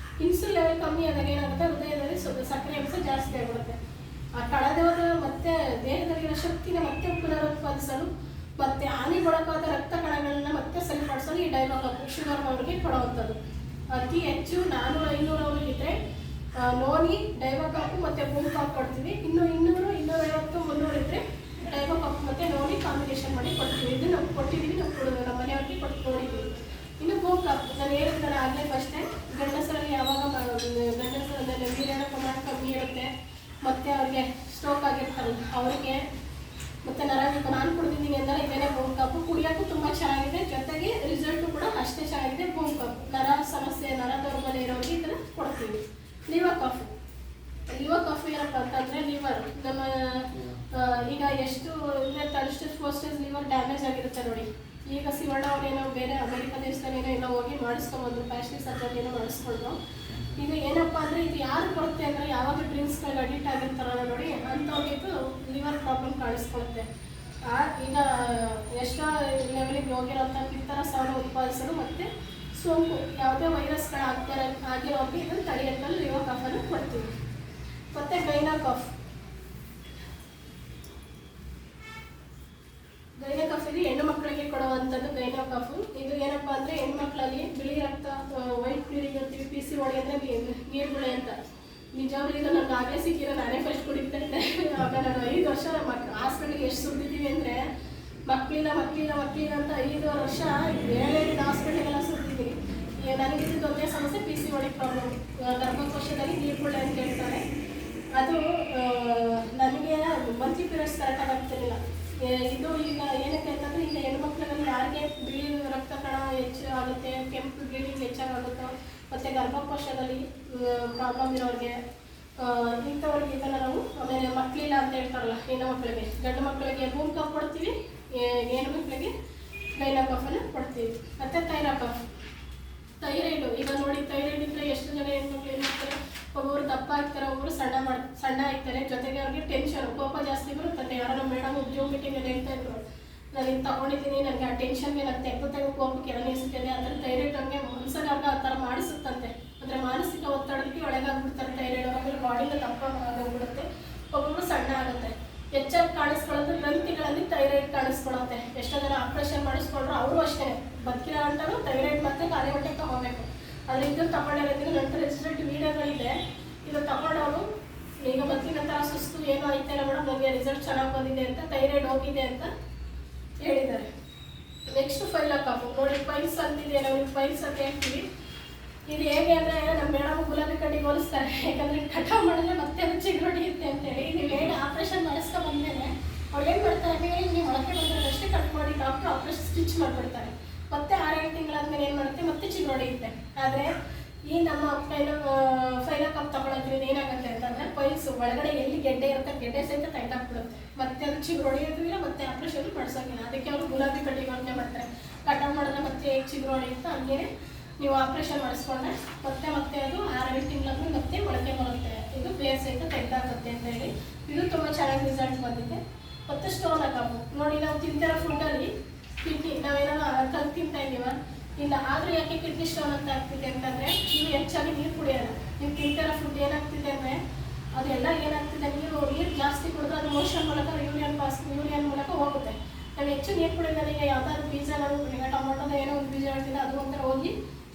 ಇನ್ಸುಲಿನ್ ಲೆವೆಲ್ ಕಮ್ಮಿ ಆದಾಗ ಏನಾಗುತ್ತೆ, ಹೃದಯದಲ್ಲಿ ಸಕ್ಕರೆ ಅಂಶ ಜಾಸ್ತಿ ಆಗಿಬಿಡುತ್ತೆ. ಆ ಕಳೆದೋದ ಮತ್ತೆ ದೇಹದಲ್ಲಿರೋ ಶಕ್ತಿನ ಮತ್ತೆ ಪುನರುತ್ಪಾದಿಸಲು ಮತ್ತು ಹಾನಿಗೊಳಗಾದ ರಕ್ತ ಕಣಗಳನ್ನ ಮತ್ತೆ ಸರಿಪಡಿಸಲು ಈ ಡೈಬಾಕಾಪು ಶುಗರ್ ಅವ್ರಿಗೆ ಕೊಡುವಂಥದ್ದು. ಅತಿ ಹೆಚ್ಚು 400-500 ಇದ್ದರೆ ನೋನಿ, ಡೈಬಾಕಾಪು ಮತ್ತು ಬೂಮ್ಕಾಪ್ ಕೊಡ್ತೀವಿ. ಇನ್ನು 200-250-300 ಇದ್ದರೆ ಡೈಬಾಕಾಪು ಮತ್ತು ನೋನಿ ಕಾಂಬಿನೇಷನ್ ಮಾಡಿ ಕೊಡ್ತೀವಿ. ಇದು ನಾವು ಕೊಟ್ಟಿದ್ದೀವಿ, ನಾವು ಕೊಡೋದು ನಮ್ಮ ಮನೆಯವ್ರಿಗೆ ಕೊಟ್ಟು ನೋಡಿದ್ದೀವಿ. ಇನ್ನು ಬೂಮ್ಕಾಪ್ ನಾನು ಹೇಳಿದ್ರೆ ಆಗಲೇ ಫಸ್ಟೇ, ಗಂಡಸರಲ್ಲಿ ಯಾವಾಗ ಗಂಡಸರಲ್ಲಿ ನೀರಿನ ಪ್ರಮಾಣ ಕಮ್ಮಿ ಇರುತ್ತೆ, ಮತ್ತು ಅವ್ರಿಗೆ ಸ್ಟ್ರೋಕ್ ಆಗಿರ್ತಾರಲ್ಲ ಅವ್ರಿಗೆ, ಮತ್ತು ನರವಿಕ ನಾನು ಕುಡಿದಿದ್ದೀನಿ ಅಂದರೆ ಇದೇನೇ ಬೂಮ್ಕಾಪು. ಕುಡಿಯೋಕ್ಕೂ ತುಂಬ ಚೆನ್ನಾಗಿದೆ, ಜೊತೆಗೆ ರಿಸಲ್ಟು ಕೂಡ ಅಷ್ಟೇ ಚೆನ್ನಾಗಿದೆ. ಬೂಮ್ಕಾಪು ನರ ಸಮಸ್ಯೆ, ನರ ದೌರ್ಬಲ್ಯ ಇರೋರಿಗೆ ಇದನ್ನು ಕೊಡ್ತೀವಿ. ಲಿವರ್ ಕಾಫಿ ಏನಪ್ಪ ಅಂತಂದರೆ ಲಿವರ್ ನಮ್ಮ ಈಗ ಎಷ್ಟು ಅಂದರೆ 4 ಸ್ಟೇಜ್ ಲಿವರ್ ಡ್ಯಾಮೇಜ್ ಆಗಿರುತ್ತೆ ನೋಡಿ. ಈಗ ಶಿವಣ್ಣ ಅವರೇನೋ ಬೇರೆ ಅಮೆರಿಕ ದೇಶದಲ್ಲಿ ಏನೋ ಹೋಗಿ ಮಾಡಿಸ್ಕೊಂಡ್ಬಂದ್ರು, ಪ್ಲಾಸ್ಟಿಕ್ ಸರ್ಜರಿ ಏನೋ ಮಾಡಿಸ್ಕೊಂಡ್ರು. ಇದು ಏನಪ್ಪ ಅಂದರೆ ಇದು ಯಾರು ಕೊಡುತ್ತೆ ಅಂದರೆ ಯಾವಾಗ ಡ್ರಿಂಕ್ಸ್ಗಳಿಗೆ ಅಡಿಕ್ಟ್ ಆಗಿರ್ತಾರಲ್ಲ ನೋಡಿ, ಅಂಥವ್ರಿಗೆ ಲಿವರ್ ಪ್ರಾಬ್ಲಮ್ ಕಾಣಿಸ್ಕೊಳುತ್ತೆ. ಈಗ ಎಷ್ಟೋ ಲೆವೆಲಿಗೆ ಹೋಗಿರೋಂಥ ಪಿತ್ತರಸವನ್ನು ಉತ್ಪಾದಿಸಲು ಮತ್ತು ಸೋಂಕು ಯಾವುದೇ ವೈರಸ್ಗಳು ಆಗಿರೋರಿಗೆ ಇದನ್ನು ತಡೆಯಲು ಲಿವರ್ ಕಾಫನ್ನು ಕೊಡ್ತೀವಿ. ಮತ್ತು ಗೈನಾ ಕಾಫ್ ಇದು ಹೆಣ್ಣು ಮಕ್ಕಳಿಗೆ ಕೊಡುವಂಥದ್ದು ಗೈನಾ ಕಾಫು. ಇದು ಏನಪ್ಪ ಅಂದರೆ ಹೆಣ್ಮಕ್ಳಲ್ಲಿ ಬಿಳಿ ರಕ್ತ ವೈಟ್ ಬ್ಲೀಡಿಂಗ್ ಅಂತೀವಿ, PCOD ಅಂದರೆ ನೀರುಗುಳೆ ಅಂತ. ನಿಜವಾಗ್ಲೂ ಇದು ನನಗೆ ಆಗಲೇ ಸಿಕ್ಕಿರೋ, ನಾನೇ ಫಸ್ಟ್ ಕುಡಿತಾ ಇದ್ದೆ. ಆಗ ನಾನು 5 ವರ್ಷ ಹಾಸ್ಪಿಟ್ಲಿಗೆ ಎಷ್ಟು ಸುತ್ತಿದ್ದೀವಿ ಅಂದರೆ ಮಕ್ಕಳಿಲ್ಲ ಅಂತ 5 ವರ್ಷ 7 ಹಾಸ್ಪಿಟ್ಲಿಗೆಲ್ಲ ಸುತ್ತಿದ್ದೀನಿ. ನನಗಿದ್ದು ಒಂದೇ ಸಮಸ್ಯೆ PCOD ಪ್ರಾಬ್ಲಮ್, ಗರ್ಭಕೋಶದಲ್ಲಿ ನೀರುಗುಳೆ ಅಂತ ಹೇಳ್ತಾರೆ. ಅದು ನನಗೆ ಮಂತ್ಲಿ ಪೀರಿಯಡ್ಸ್ ಕರೆಕ್ಟಾಗಿ ಆಗ್ತಿರಲಿಲ್ಲ. ಇದು ಈಗ ಏನಕ್ಕೆ ಅಂತಂದರೆ ಈಗ ಹೆಣ್ಮಕ್ಳಲ್ಲಿ ಯಾರಿಗೆ ಬಿಳಿ ರಕ್ತ ಕಣ ಹೆಚ್ಚು ಆಗುತ್ತೆ, ಕೆಂಪು ಬ್ಲೀಡಿಂಗ್ ಹೆಚ್ಚಾಗುತ್ತೋ, ಮತ್ತು ಗರ್ಭಕೋಶದಲ್ಲಿ ಪ್ರಾಬ್ಲಮ್ ಇರೋರಿಗೆ ಇಂಥವ್ರಿಗೆ ಇದನ್ನು ನಾವು, ಆಮೇಲೆ ಮಕ್ಕಳಿಲ್ಲ ಅಂತ ಹೇಳ್ತಾರಲ್ಲ ಹೆಣ್ಣು ಮಕ್ಕಳಿಗೆ, ಗಂಡು ಮಕ್ಕಳಿಗೆ ಬೂಮ್ ಕಫ್ ಕೊಡ್ತೀವಿ, ಹೆಣ್ಣು ಮಕ್ಕಳಿಗೆ ಗೈನಾ ಕಫನ್ನು ಕೊಡ್ತೀವಿ. ಮತ್ತು ಥೈರಾಯ್ಡು ಈಗ ನೋಡಿ, ಥೈರಾಯ್ಡ್ ಇದ್ದರೆ ಎಷ್ಟು ಜನ ಹೆಣ್ಮಕ್ಳು ಏನು ಮಾಡ್ತಾರೆ, ಒಬ್ಬರು ದಪ್ಪ ಆಗ್ತಾರೆ, ಒಬ್ಬರು ಸಣ್ಣ ಆಗ್ತಾರೆ. ಜೊತೆಗೆ ಅವ್ರಿಗೆ ಟೆನ್ಷನ್, ಕೋಪ ಜಾಸ್ತಿ ಬರುತ್ತದೆ. ಯಾರೋ ಮೇಡಮ್ ಉದ್ಯೋಗ ಮೀಟಿಂಗಲ್ಲಿ ಹೇಳ್ತಾ ಇದ್ರು, ನಾನು ಇದು ತೊಗೊಂಡಿದ್ದೀನಿ, ನನಗೆ ಆ ಟೆನ್ಷನ್ಗೆ ನಾನು ತೆಗೆದು ಕೋಪಕ್ಕೆ ಅನಿಸುತ್ತದೆ. ಅಂದರೆ ಥೈರಾಯ್ಡ್ ಅವ್ರಿಗೆ ಮನಸ್ಸಾಗ ಆ ಥರ ಮಾಡಿಸುತ್ತಂತೆ. ಅಂದರೆ ಮಾನಸಿಕ ಒತ್ತಡಕ್ಕೆ ಒಳಗಾಗ್ಬಿಡ್ತಾರೆ ಥೈರಾಯ್ಡ್. ಆಮೇಲೆ ಬಾಡಿನ ದಪ್ಪ ಆಗೋಗ್ಬಿಡುತ್ತೆ, ಒಬ್ಬೊಬ್ಬರು ಸಣ್ಣ ಆಗುತ್ತೆ. ಹೆಚ್ಚಾಗಿ ಕಾಣಿಸ್ಕೊಳ್ಳೋದು ಗ್ರಂಥಿಗಳಲ್ಲಿ ಥೈರಾಯ್ಡ್ ಕಾಣಿಸ್ಕೊಳ್ಳುತ್ತೆ. ಎಷ್ಟೋ ಜನ ಆಪ್ರೇಷನ್ ಮಾಡಿಸ್ಕೊಂಡ್ರು ಅವರು ಅಷ್ಟೇ, ಬದುಕಿರೋ ಅಂಟನು ಥೈರಾಯ್ಡ್ ಮತ್ತು ಖಾಲಿ ಹೊಟ್ಟೆಗೆ ತೊಗೋಬೇಕು. ಆದರೆ ಇದನ್ನು ತಗೊಂಡಿರೋದ್ರಿಂದ ನಂತರ ರಿಸಲ್ಟ್ ವೀಡಿಯೋಗಳಿದೆ. ಇದು ತಗೊಂಡವರು ಈಗ ಮೊದಲಿನ ಥರ ಸುಸ್ತು ಏನೂ ಆಯ್ತಾಯಿಲ್ಲ ಮೇಡಮ್, ನನಗೆ ರಿಸಲ್ಟ್ ಚೆನ್ನಾಗಿ ಬಂದಿದೆ ಅಂತ, ಥೈರಾಯ್ಡ್ ಹೋಗಿದೆ ಅಂತ ಹೇಳಿದ್ದಾರೆ. ನೆಕ್ಸ್ಟ್ ಫೈಲ್ ಹಾಕಬೇಕು ನೋಡಿ, ಫೈಲ್ಸ್ ಅಂತಿದೆ, ನಾವು ಫೈಲ್ಸ್ ಅಂತ ಹೇಳ್ತೀವಿ. ಇದು ಹೇಗೆ ಅಂದರೆ ನಮ್ಮ ಮೇಡಮ್ ಗುಲಾಬಿ ಕಡ್ಡಿಗೆ ಹೋಲಿಸ್ತಾರೆ, ಯಾಕಂದರೆ ಕಟಾವು ಮಾಡಿದ್ರೆ ಮತ್ತೆ ಅದು ಚಿಗುರೊಡೆಯುತ್ತೆ ಅಂತೇಳಿ. ನೀವು ಹೇಳಿ ಆಪ್ರೇಷನ್ ಮಾಡಿಸ್ಕೊ ಬಂದಮೇಲೆ ಅವ್ರು ಏನು ಮಾಡ್ತಾರೆ, ಹೇಳಿ ನೀವು ಮೊಳಕೆ ಬಂದರೆ ಅಷ್ಟೇ ಕಟ್ ಮಾಡಿ ಡಾಕ್ಟ್ರು ಆಪ್ರೇಷನ್ ಸ್ಟಿಚ್ ಮಾಡಿಬಿಡ್ತಾರೆ. ಮತ್ತೆ 6-8 ತಿಂಗಳಾದ್ಮೇಲೆ ಏನು ಮಾಡುತ್ತೆ, ಮತ್ತೆ ಚಿಗುರೊಡೆಯುತ್ತೆ. ಆದರೆ ಈ ನಮ್ಮ ಫೈಲ ಕಪ್ ತಗೊಳೋದ್ರಿಂದ ಏನಾಗುತ್ತೆ ಅಂತಂದರೆ ಫೈಲ್ಸ್ ಒಳಗಡೆ ಎಲ್ಲಿ ಗೆಡ್ಡೆ ಇರುತ್ತೆ ಗೆಡ್ಡೆ ಸಹಿತ ತೆಗೆದಾಕ್ಬಿಡುತ್ತೆ. ಮತ್ತೆ ಅದು ಚಿಗುರೊಡೆಯೋದಿಲ್ಲ, ಮತ್ತೆ ಆಪ್ರೇಷನ್ ಮಾಡಿಸೋಂಗಿಲ್ಲ. ಅದಕ್ಕೆ ಅವರು ಗುಲಾಬಿ ಕಡ್ಡಿಗೆ ಹೊಲಿಕೆ ಮಾಡ್ತಾರೆ. ಕಟಾವು ಮಾಡಿದ್ರೆ ಮತ್ತೆ ಹೇಗೆ ಚಿಗುರೊಡೆಯುತ್ತೆ ಹಂಗೆ ನೀವು ಆಪ್ರೇಷನ್ ಮಾಡಿಸ್ಕೊಂಡ್ರೆ ಮತ್ತೆ ಅದು 6-8 ತಿಂಗಳಾದ್ಮೇಲೆ ಮತ್ತೆ ಮೊಳಕೆ ಬರುತ್ತೆ. ಇದು ಪ್ಲೇಸ್ ಸಹಿತ ತೆಗೆದಾಕುತ್ತೆ ಅಂತ ಹೇಳಿ ಇದು ತುಂಬ ಚೆನ್ನಾಗಿ ರಿಸಲ್ಟ್ ಬಂದಿದೆ. ಮತ್ತು ಸ್ಟೋನ್ ಹಾಕಬೇಕು ನೋಡಿ, ನಾವು ತಿಂತಿರೋ ಫುಡ್ಡಲ್ಲಿ ಕಿಡ್ನಿ ನಾವೇನಾದ್ರು ಕಲ್ಲು ತಿಂತಾ ಇದ್ದೀವ ಇಲ್ಲ, ಆದರೂ ಯಾಕೆ ಕಿಡ್ನಿ ಸ್ಟೋನ್ ಅಂತ ಆಗ್ತಿದೆ ಅಂತಂದರೆ ನೀವು ಹೆಚ್ಚಾಗಿ ನೀರು ಕುಡಿಯೋಲ್ಲ. ನೀವು ತಿಂತಿರೋ ಫುಡ್ ಏನಾಗ್ತಿದೆ ಅಂದರೆ ಅದೆಲ್ಲ ಏನಾಗ್ತಿದೆ, ನೀರು ಜಾಸ್ತಿ ಕುಡಿದ್ರೆ ಅದು ಮೋಷನ್ ಮೂಲಕ ಯೂರಿಯನ್ ಮೂಲಕ ಹೋಗುತ್ತೆ. ನಾವು ಹೆಚ್ಚು ನೀರು ಕುಡಿಯೋದ್ರಲ್ಲಿ ಈಗ ಯಾವ್ದಾದ್ರು ಬೀಜಗಳು, ಈಗ ಟೊಮೊಟೊದ ಏನೋ ಒಂದು ಬೀಜ ಹೇಳ್ತಿಲ್ಲ, ಅದು ಒಂಥರ ಹೋಗಿ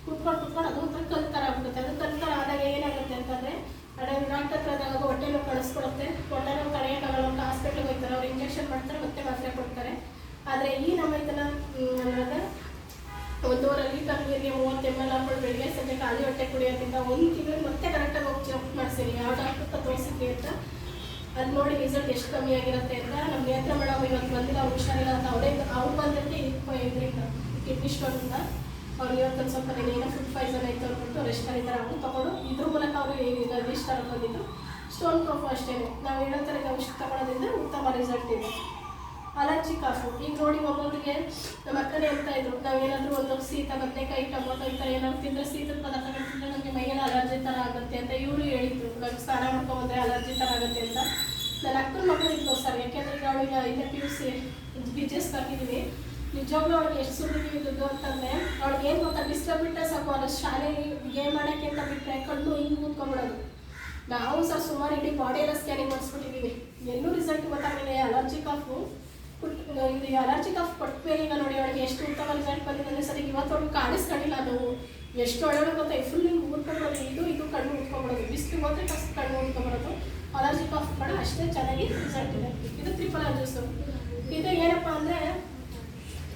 ಕುತ್ಕೊಂಡು ಅದು ಒಂಥರ ಕಲ್ಲು ಥರ ಆಗ್ಬಿಡುತ್ತೆ. ಅದು ಕಲ್ಲು ಥರ ಆದಾಗ ಏನಾಗುತ್ತೆ ಅಂತಂದರೆ ಡಾಕ್ಟರ್ ಹತ್ರ ಆದಾಗ ಹೊಟ್ಟೆ ನೋವು ಕಳಿಸ್ಕೊಡುತ್ತೆ. ಹೊಟ್ಟೆ ನೋವು ತಡೆಯೋಕ್ಕಾಗಲ್ಲ ಅಂತ ಹಾಸ್ಪಿಟ್ಲಿಗೆ ಹೋಗ್ತಾರೆ, ಅವ್ರು ಇಂಜೆಕ್ಷನ್ ಮಾಡ್ತಾರೆ, ಮತ್ತೆ ಮಾತ್ರೆ ಕೊಡ್ತಾರೆ. ಆದರೆ ಈ ನಮ್ಮ ಇದನ್ನು 1.5 ಲೀಟರ್ ನೀರಿಗೆ 30 ml ಹಾಕೊಂಡು ಬೆಳಿಗ್ಗೆ ಸಂಜೆ ಖಾಲಿ ಹೊಟ್ಟೆ ಕುಡಿಯೋದ್ರಿಂದ 1 ತಿಂಗಳು ಮತ್ತೆ ಕರೆಕ್ಟಾಗಿ ಹೋಗಿ ಚೆಕ್ ಮಾಡಿಸಿರಿ ಯಾವ ಡಾಕ್ಟರ್ ಹತ್ರ ತೋರಿಸಿದ್ವಿ ಅಂತ. ಅದು ನೋಡಿ ರಿಸಲ್ಟ್ ಎಷ್ಟು ಕಮ್ಮಿ ಆಗಿರುತ್ತೆ ಅಂತ. ನಮ್ಮ ನೇತ್ರ ಮೇಡಮ್ ಇವತ್ತು ಬಂದಿಲ್ಲ, ಅವ್ರು ಹುಷಾರಿಲ್ಲ ಅಂತ ಅವ್ರು ಬಂದಿರುತ್ತೆ ಇದರಿಂದ ಕಿಡ್ನಿ ಸ್ಟೋನಿಂದ. ಅವ್ರು ಇವತ್ತೊಂದು ಸ್ವಲ್ಪ ಏನೋ ಫುಡ್ ಪಾಯ್ಸನ್ ಆಯಿತು ಅಂದ್ಬಿಟ್ಟು ರೆಸ್ಟ್ ಆಗಿದ್ದಾರೆ. ಅವ್ರು ತೊಗೊಂಡು ಇದ್ರ ಮೂಲಕ ಅವರು ಈಗ ರಿಜಿಸ್ಟರ್ ಬಂದಿದ್ದು. ಸ್ಟೋನ್ ಕಾಫು ಅಷ್ಟೇ, ನಾವು ಹೇಳೋ ಥರ ಔಷಧಿ ತಗೊಳ್ಳೋದ್ರಿಂದ ಉತ್ತಮ ರಿಸಲ್ಟ್ ಇದೆ. ಅಲರ್ಜಿ ಕಾಫು ಈಗ ನೋಡಿ, ಒಬ್ಬೊಬ್ಬರಿಗೆ ನಮ್ಮ ಅಕ್ಕನೇ ಹೇಳ್ತಾ ಇದ್ರು, ನಾವೇನಾದರೂ ಒಂದು ಶೀತ ಬದನೆಕಾಯಿ ಟೊಮೊಟೊ ಈ ಥರ ಏನಾದ್ರು ತಿಂದರೆ ಶೀತದ ಪದಾರ್ಥಗಳು ತಿಂದರೆ ನಮಗೆ ಮೈಗೆಲ್ಲ ಅಲರ್ಜಿ ಥರ ಆಗುತ್ತೆ ಅಂತ ಇವರು ಹೇಳಿದ್ರು. ನಮ್ಗೆ ಸ್ನಾನ ಮಾಡ್ಕೊಂಡ್ಬಂದರೆ ಅಲರ್ಜಿ ಥರ ಆಗುತ್ತೆ ಅಂತ. ನನ್ನ ಅಕ್ಕನ ಮಕ್ಕಳಿದ್ದು ಸರ್, ಯಾಕೆಂದರೆ ಈಗ ಅವಳಿಗೆ ಇಲ್ಲೇ PUC BGS ಹಾಕಿದ್ದೀವಿ. ನಿಜವಾಗ್ಲೂ ಅವಳಿಗೆ ಎಷ್ಟು ಸುರಿದೀವಿ ದುಡ್ಡು ಅಂತಂದರೆ ಅವಳಿಗೆ ಏನು ಗೊತ್ತಾ, ಬಿಸಿಲು ಬಿಟ್ಟರೆ ಸಾಕು ಅದು ಶಾಲೆಗೆ ಗೇಮ್ ಮಾಡೋಕ್ಕೆ ಅಂತ ಬಿಟ್ಟರೆ ಕಣ್ಣು ಹಿಂಗೆ ಕೂತ್ಕೊಂಡ್ಬಿಡೋದು. ನಾವು ಸರ್ ಸುಮಾರು ಇಡೀ ಬಾಡಿ ಎಲ್ಲ ಸ್ಕ್ಯಾನಿಂಗ್ ಮಾಡಿಸ್ಬಿಟ್ಟಿದ್ದೀವಿ, ಎಲ್ಲೂ ರಿಸಲ್ಟ್ ಗೊತ್ತಾಗಲಿಲ್ಲ. ಅಲರ್ಜಿ ಕಾಫು ಇದು ಅಲರ್ಜಿ ಕಾಫ್ ಕೊಟ್ಟ ಮೇಲೆ ಈಗ ನೋಡಿ ಅವಳಿಗೆ ಎಷ್ಟು ಉತ್ತಮ ರಿಸಲ್ಟ್ ಬಂದಿದೆ ಅಂದರೆ ಸರಿ. ಇವತ್ತೊಳಗೆ ಕಾಣಿಸ್ಕೊಂಡಿಲ್ಲ, ಅದು ಎಷ್ಟು ಒಳ್ಳೆ ಗೊತ್ತಾ, ಫುಲ್ ಹಿಂಗೆ ಉಟ್ಕೊಂಡ್ಬಿಡೋದು, ಇದು ಕಣ್ಣು ಉಟ್ಕೊಂಡ್ಬಿಡೋದು, ಬಿಸಿಲು ಹೋದರೆ ಫಸ್ಟ್ ಕಣ್ಣು ಉಟ್ಕೊಂಡ್ಬಿಡೋದು. ಅಲರ್ಜಿ ಕಾಫ್ ಕೂಡ ಅಷ್ಟೇ ಚೆನ್ನಾಗಿ ರಿಸಲ್ಟ್ ಇದೆ. ಇದು ತ್ರಿಫಲ ಜ್ಯೂಸು. ಇದು ಏನಪ್ಪ ಅಂದರೆ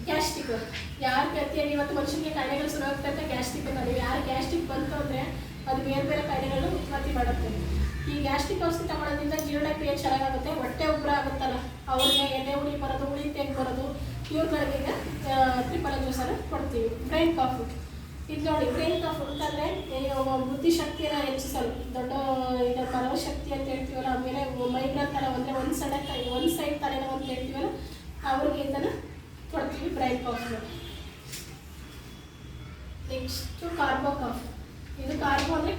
ಗ್ಯಾಸ್ಟ್ರಿಕ್. ಯಾರು ಪ್ರತಿಯಾಗಿ ಇವತ್ತು ಮನುಷ್ಯನಿಗೆ ಕಾಯಿಲೆಗಳು ಶುರು ಆಗ್ತಂತೆ ಗ್ಯಾಸ್ಟ್ರಿಕ್ ಅಂತ. ನೀವು ಯಾರು ಗ್ಯಾಸ್ಟ್ರಿಕ್ ಬಂತು ಅಂದರೆ ಅದು ಬೇರೆ ಬೇರೆ ಕಾಯಿಲೆಗಳನ್ನು ಉತ್ಪತ್ತಿ ಮಾಡುತ್ತೆ. ಈ ಗ್ಯಾಸ್ಟ್ರಿಕ್ ಔಷಧಿ ತಗೊಳ್ಳೋದ್ರಿಂದ ಜೀರ್ಣಕ್ರಿಯೆ ಚೆನ್ನಾಗಾಗುತ್ತೆ. ಹೊಟ್ಟೆ ಉಬ್ಬರ ಆಗುತ್ತಲ್ಲ ಅವ್ರಿಗೆ, ಎದೆ ಉಳಿ ಬರೋದು, ಉಳಿ ತೆಗೆ ಬರೋದು, ಇವ್ರುಗಳಿಗೆ ಈಗ ತ್ರಿಫಲ ಜ್ಯೂಸನ್ನು ಕೊಡ್ತೀವಿ. ಬ್ರೈನ್ ಕಾಫು ಇದು ನೋಡಿ, ಬ್ರೈನ್ ಕಾಫು ಅಂತಂದರೆ ಬುದ್ಧಿಶಕ್ತಿಯನ್ನು ಹೆಚ್ಚಿಸಲು, ದೊಡ್ಡ ಈಗ ಮನವ ಶಕ್ತಿ ಅಂತ ಹೇಳ್ತೀವಲ್ಲ, ಆಮೇಲೆ ಮೈಗ್ರೇನ್ ಥರ ಅಂದರೆ ಒಂದು ಸೈಡ್ ತಲೆನೋವು ಅಂತ ಹೇಳ್ತೀವಲ್ಲ, ಅವ್ರಿಗೆ ಇದನ್ನು ಕೊಡ್ತೀವಿ ಬ್ರೈನ್ ಕಾಫು. Next carbo ಕಾಫು. ಇದು ಕಾರ್ಬೋ ಅಂದರೆ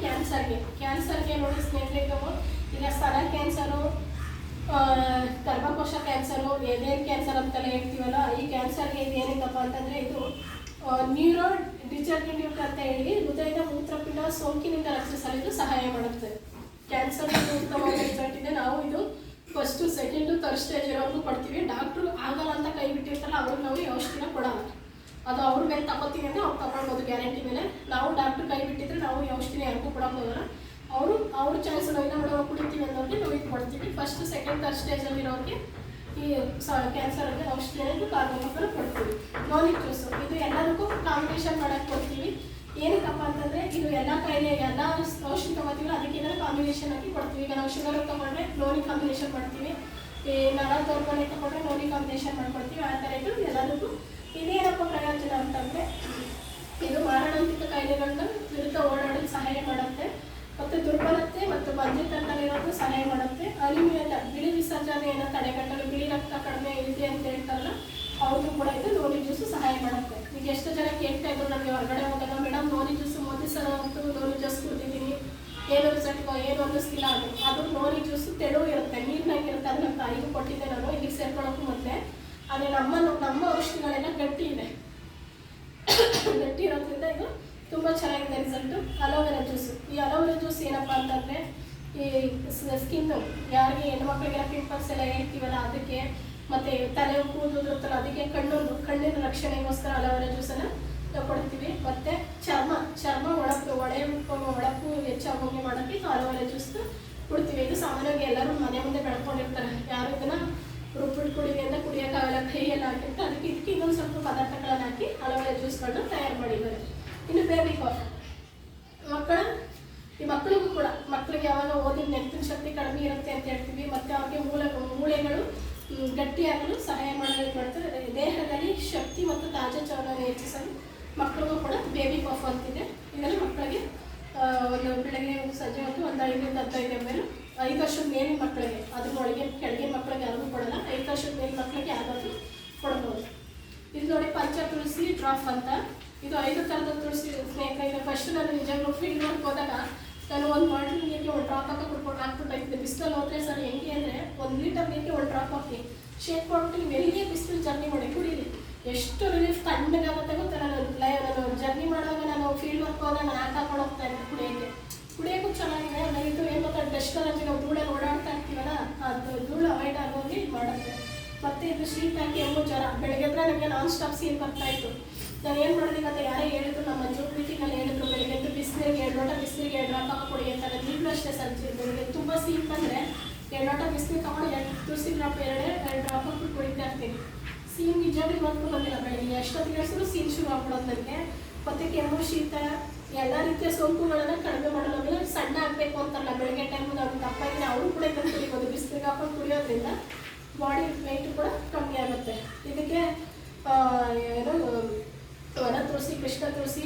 ಕ್ಯಾನ್ಸರ್ಗೆ ನೋಡಿ ಸ್ನೇಹಿತರೆ, ಈಗ ಸ್ತನ ಕ್ಯಾನ್ಸರು, ಗರ್ಭಕೋಶ ಕ್ಯಾನ್ಸರು, ಎದೆ ಕ್ಯಾನ್ಸರ್ ಅಂತೆಲ್ಲ ಹೇಳ್ತೀವಲ್ಲ, ಈ ಕ್ಯಾನ್ಸರ್ಗೆ ಇದು ಏನಿದಪ್ಪ ಅಂತಂದರೆ ಇದು ನ್ಯೂರೋ ಡಿಜನರೇಟಿವ್ ಅಂತ ಹೇಳಿ ಹೃದಯದ ಮೂತ್ರಪಿಂಡ ಸೋಂಕಿನಿಂದ ರಕ್ಷಿಸಲು ಇದು ಸಹಾಯ ಮಾಡುತ್ತೆ. ಕ್ಯಾನ್ಸರ್ ಉತ್ತಮವಾದ ರಿಸಲ್ಟ್ ಇದೆ. ನಾವು ಇದು ಫಸ್ಟು, ಸೆಕೆಂಡು, ಥರ್ಡ್ ಸ್ಟೇಜ್ ಇರೋರ್ಗೂ ಕೊಡ್ತೀವಿ. ಡಾಕ್ಟ್ರು ಆಗಲ್ಲ ಅಂತ ಕೈ ಬಿಟ್ಟಿರ್ತಾರಲ್ಲ ಅವ್ರಿಗೆ ನಾವು ಈ ಔಷಧಿನ ಕೊಡೋಲ್ಲ. ಅದು ಅವ್ರ ಮೇಲೆ ತಗೋತೀವಿ ಅಂದರೆ ಅವ್ರು ತಗೊಳ್ಬೋದು ಗ್ಯಾರಂಟಿ ಮೇಲೆ. ನಾವು ಡಾಕ್ಟ್ರು ಕೈ ಬಿಟ್ಟಿದ್ರೆ ನಾವು ಈ ಔಷಧಿನ ಯಾರಿಗೂ ಕೊಡೋಕ್ಕೋಗಲ್ಲ. ಅವ್ರ ಚಾಯ್ಸ್ ನಾವು ಇಲ್ಲ ಮೇಡಮ್ ಕುಡಿತೀವಿ ಅನ್ನೋರಿಗೆ ನಾವು ಇದು ಕೊಡ್ತೀವಿ. ಫಸ್ಟ್, ಸೆಕೆಂಡ್, ಥರ್ಡ್ ಸ್ಟೇಜಲ್ಲಿರೋರಿಗೆ ಈ ಕ್ಯಾನ್ಸರ್ಗೆ ಔಷಧಿಯನ್ನು ಕಾರ್ಬೋನಫರ್ ಕೊಡ್ತೀವಿ. ಗೋಲಿಕ್ ಜ್ಯೂಸು ಇದು ಎಲ್ಲದಕ್ಕೂ ಕಾಂಬಿನೇಷನ್ ಮಾಡೋಕ್ಕೆ ಕೊಡ್ತೀವಿ. ಏನಕ್ಕಪ್ಪ ಅಂತಂದರೆ ಇದು ಎಲ್ಲ ಕಾಯಿಲೆ ಎಲ್ಲ ಔಷಧಿ ತೊಗೋತೀವಿ, ಅದಕ್ಕೆ ಕಾಂಬಿನೇಷನ್ ಹಾಕಿ ಕೊಡ್ತೀವಿ. ಈಗ ನಾವು ಶುಗರ್ ತೊಗೊಂಡ್ರೆ ಕ್ಲೋನಿಕ್ ಕಾಂಬಿನೇಷನ್ ಮಾಡ್ತೀವಿ. ಈ ನರ ದೌರ್ಬಲ್ಯ ತಗೊಂಡ್ರೆ ನೋಡಿ ಕಾಂಬಿನೇಷನ್ ಮಾಡ್ಕೊಡ್ತೀವಿ. ಆ ಥರ ಇದು ಎಲ್ಲದಕ್ಕೂ ಇದೇನಪ್ಪ ಪ್ರಯೋಜನ ಅಂತಂದರೆ ಇದು ಮಾರಣಾಂತಿಕ ಕಾಯಿಲೆಗಳನ್ನ ವಿರುದ್ಧ ಓಡಾಡಲು ಸಹಾಯ ಮಾಡುತ್ತೆ, ಮತ್ತು ದುರ್ಬಲತೆ ಮತ್ತು ಬಂಜಿತನದಲ್ಲಿರೋದು ಸಹಾಯ ಮಾಡುತ್ತೆ. ಅನಿಮಿಯಾ ಬಿಳಿ ವಿಸರ್ಜನೆಯನ್ನು ತಡೆಗಟ್ಟಲು, ಬಿಳಿ ರಕ್ತ ಕಡಿಮೆ ಇದೆ ಅಂತ ಹೇಳ್ತಾರಲ್ಲ ಅವ್ರಿಗೂ ಕೂಡ ಇದು ನೋನಿ ಜ್ಯೂಸು ಸಹಾಯ ಮಾಡುತ್ತೆ. ಈಗ ಎಷ್ಟು ಜನ ಕೇಳ್ತಾ ಇದ್ರು ನನಗೆ ಹೊರಗಡೆ ಹೋದಾಗ, ಮೇಡಮ್ ನೋನಿ ಜ್ಯೂಸು ಮೋದಿ ಸಲ ಹೊತ್ತು ನೋನಿ ಜ್ಯೂಸ್ ಕುಡಿದಿದ್ದೀನಿ, ಏನು ರಿಸಲ್ಟ್ಗೋ ಏನು ಅನ್ನಿಸ್ತಿಲ್ಲ ಅದು ನೋನಿ ಜ್ಯೂಸು ತೆಳು ಇರುತ್ತೆ, ನೀರಿನಾಗಿರುತ್ತೆ. ಅದು ನಮ್ಮ ತಾಯಿಗೂ ಕೊಟ್ಟಿದ್ದೆ ನಾನು ಇಲ್ಲಿಗೆ ಸೇರ್ಕೊಳ್ಳೋಕ್ಕೂ ಮೊದಲೇ. ಆದರೆ ನಮ್ಮ ಔಷಧಿಗಳೆಲ್ಲ ಗಟ್ಟಿ ಇದೆ, ಗಟ್ಟಿ ಇರೋದ್ರಿಂದ ಇದು ತುಂಬ ಚೆನ್ನಾಗಿದೆ ರಿಸಲ್ಟು. ಅಲೋವೆರಾ ಜ್ಯೂಸು, ಈ ಅಲೋವೆರಾ ಜ್ಯೂಸ್ ಏನಪ್ಪ ಅಂತಂದರೆ ಈ ಸ್ಕಿನ್ನು ಯಾರಿಗೆ ಹೆಣ್ಮಕ್ಳಿಗೆಲ್ಲ ಪಿಂಪಲ್ಸ್ ಎಲ್ಲ ಹೇಳ್ತೀವಲ್ಲ ಅದಕ್ಕೆ, ಮತ್ತು ತಲೆ ಕೂದಲು ಇರುತ್ತಲ್ಲ ಅದಕ್ಕೆ, ಕಣ್ಣಿನ ರಕ್ಷಣೆಗೋಸ್ಕರ ಅಲೋವೆರಾ ಜ್ಯೂಸನ್ನು ಕೊಡ್ತೀವಿ. ಮತ್ತು ಚರ್ಮ ಒಳಪು ಹೆಚ್ಚಾಗೋಗಿ ಮಾಡೋಕ್ಕೆ ಇದು ಅಲೋವೆರಾ ಜ್ಯೂಸ್ ಕೊಡ್ತೀವಿ. ಇದು ಸಾಮಾನ್ಯವಾಗಿ ಎಲ್ಲರೂ ಮನೆ ಮುಂದೆ ಬೆಳ್ಕೊಂಡಿರ್ತಾರೆ, ಯಾರು ಇದನ್ನು ರುಬ್ಬಿಟ್ಟು ಕುಡಿವಿ ಅಂತ ಕುಡಿಯೋಕ್ಕಾಗಲ್ಲ, ಕೈಯೆಲ್ಲ ಹಾಕಿರ್ತಾರೆ. ಅದಕ್ಕೆ ಇದಕ್ಕೆ ಇನ್ನೊಂದು ಸ್ವಲ್ಪ ಪದಾರ್ಥಗಳನ್ನು ಹಾಕಿ ಅಲೋವೆರಾ ಜ್ಯೂಸ್ಗಳನ್ನ ತಯಾರು ಮಾಡಿದ್ದಾರೆ. ಇನ್ನು ಬೇಬಿ ಕಾರ್ನ್ ಮಕ್ಕಳಿಗೂ ಕೂಡ, ಮಕ್ಕಳಿಗೆ ಯಾವಾಗ ಓದಿದ ನೆನಪಿನ ಶಕ್ತಿ ಕಡಿಮೆ ಇರುತ್ತೆ ಅಂತ ಹೇಳ್ತೀವಿ, ಮತ್ತು ಅವ್ರಿಗೆ ಮೂಳೆಗಳು ಗಟ್ಟಿಯಾಗಲು ಸಹಾಯ ಮಾಡ್ತಾರೆ. ದೇಹದಲ್ಲಿ ಶಕ್ತಿ ಮತ್ತು ತಾಜಾ ಚಲನೆ ಹೆಚ್ಚಿಸಲು ಮಕ್ಕಳಿಗೂ ಕೂಡ ಬೇಬಿ ಕಾಫ್ ಅಂತಿದೆ. ಇದನ್ನು ಮಕ್ಕಳಿಗೆ ಒಂದು ಬೆಳಗ್ಗೆ ಸಂಜೆ ಒಂದು 5 ರಿಂದ 15 ml 5 ವರ್ಷದ ಮೇಲಿನ ಮಕ್ಕಳಿಗೆ, ಅದ್ರೊಳಗೆ ಕೆಳಗಿನ ಮಕ್ಕಳಿಗೆ ಯಾರಿಗೂ ಕೊಡಲ್ಲ, 5 ವರ್ಷದ ಮೇಲಿನ ಮಕ್ಕಳಿಗೆ ಯಾರಾದರೂ ಕೊಡ್ಬೋದು. ಇದು ನೋಡಿ ಪಂಚ ತುಳಸಿ ಡ್ರಾಪ್ ಅಂತ, ಇದು 5 ಥರದ ತುಳಸಿ ಸ್ನೇಹ. ಇದು ಫಸ್ಟ್ ನಾನು ನಿಜವಾಗ್ಲೂ ಫೀಲ್ಡ್ ವರ್ಕ್ ಹೋದಾಗ ನಾನು ಒಂದು ಬಾಟ್ಲ್ ನೀರಿಗೆ 1 ಡ್ರಾಪ್ ಕುಡ್ಕೊಂಡು ಹಾಕ್ಬಿಟ್ಟು ಬಿಸಿಲಲ್ಲಿ ಹೋದ್ರೆ ಸರ್ ಹೆಂಗೆ ಅಂದರೆ 1 ಲೀಟರ್ ನೀರಿಗೆ 1 ಡ್ರಾಪ್ ಹಾಕಿ ಶೇಕ್ ಕೊಟ್ಟು ಎಲ್ಲಿಗೆ ಬಿಸಿಲು ಜರ್ನಿ ಮಾಡಿ ಕುಡೀರಿ, ಎಷ್ಟು ರಿಲೀಫ್ ತಣ್ಣಗಾಗುತ್ತೆ ಗೊತ್ತಾ. ನಾನು ಜರ್ನಿ ಮಾಡುವಾಗ ನಾನು ಫೀಲ್ಡ್ ವರ್ಕ್ ಹೋದಾಗ ನಾನು ಹಾಕೊಂಡು ಹೋಗ್ತಾ ಇದ್ದೆ ಕುಡಿಯೋಕ್ಕೂ ಚೆನ್ನಾಗಿದೆ. ಆಮೇಲೆ ಇದು ಏನು ಗೊತ್ತಾ, ಡಸ್ಟ್ ಅಲರ್ಜಿ ನಾವು ಧೂಳಲ್ಲಿ ಓಡಾಡ್ತಾ ಇರ್ತೀವಲ್ಲ, ಅದು ಧೂಳು ಅವಾಯ್ಡ್ ಆಗೋಗಿ ಮಾಡುತ್ತೆ. ಮತ್ತು ಇದು ಶೀತ ಹಾಕಿ ಎಮ್ಮು ಜ್ವರ ಬೆಳಗ್ಗೆ ನನಗೆ ನಾನ್ ಸ್ಟಾಪ್ ಸೀನ್ ಬರ್ತಾಯಿತ್ತು. ನಾನು ಏನು ಮಾಡಿದೆ ಅಂತ ಯಾರೇ ಹೇಳಿದ್ರು, ನಮ್ಮ ಮಂಜು ಮೀಟಿಂಗಲ್ಲಿ ಹೇಳಿದ್ರು, ಬೆಳಗ್ಗೆ ಬಿಸಿಲಿಗೆ 2 ಲೋಟ ಬಿಸಿಲಿಗೆ 2 ಡ್ರಾಪ್ ಹಾಕಿ ಅಂತ. ಈಗಲೂ ಅಷ್ಟೇ ಸಂಜೆ ಬೆಳಗ್ಗೆ ತುಂಬ ಸೀನ್ ಬಂದರೆ 2 ಲೋಟ ಬಿಸಿಲಿಗೆ ತಗೊಂಡು 2 ತುಳಸಿ ಡ್ರಾಪ್ 2 ಡ್ರಾಪ್ ಹಾಕ್ಬಿಟ್ಟು ಕುಡಿತಾ ಇರ್ತೀನಿ. ಸೀನ್ ನಿಜವಾಗಿ ಇವತ್ತು ಬಂದಿಲ್ಲ, ಬೆಳಗ್ಗೆ ಎಷ್ಟೊತ್ತಿಗೆ ಹೇಳಿದ್ರು ಸೀನ್ ಶುರು ಆಗ್ಬಿಡೋದು ನನಗೆ. ಮತ್ತು ಕೆಮ್ಮು ಶೀತ ಎಲ್ಲ ರೀತಿಯ ಸೋಂಕುಗಳನ್ನು ಕಡಿಮೆ ಮಾಡಲು, ಆಮೇಲೆ ಸಣ್ಣ ಆಗಬೇಕು ಅಂತಲ್ಲ, ಬೆಳಗ್ಗೆ ಟೈಮು ನಾವು ದಪ್ಪ ಇದ್ದರೆ ಅವರು ಕೂಡ ಇದನ್ನು ಕುಡಿಬೋದು. ಬಿಸಿಲಿಗೆ ಹಾಕೊಂಡು ಕುಡಿಯೋದ್ರಿಂದ ಬಾಡಿ ವೆಯ್ಟ್ ಕೂಡ ಕಮ್ಮಿ ಆಗುತ್ತೆ. ಇದಕ್ಕೆ ಏನು ವನ ತುಳಸಿ, ಕೃಷ್ಣ ತುಳಸಿ,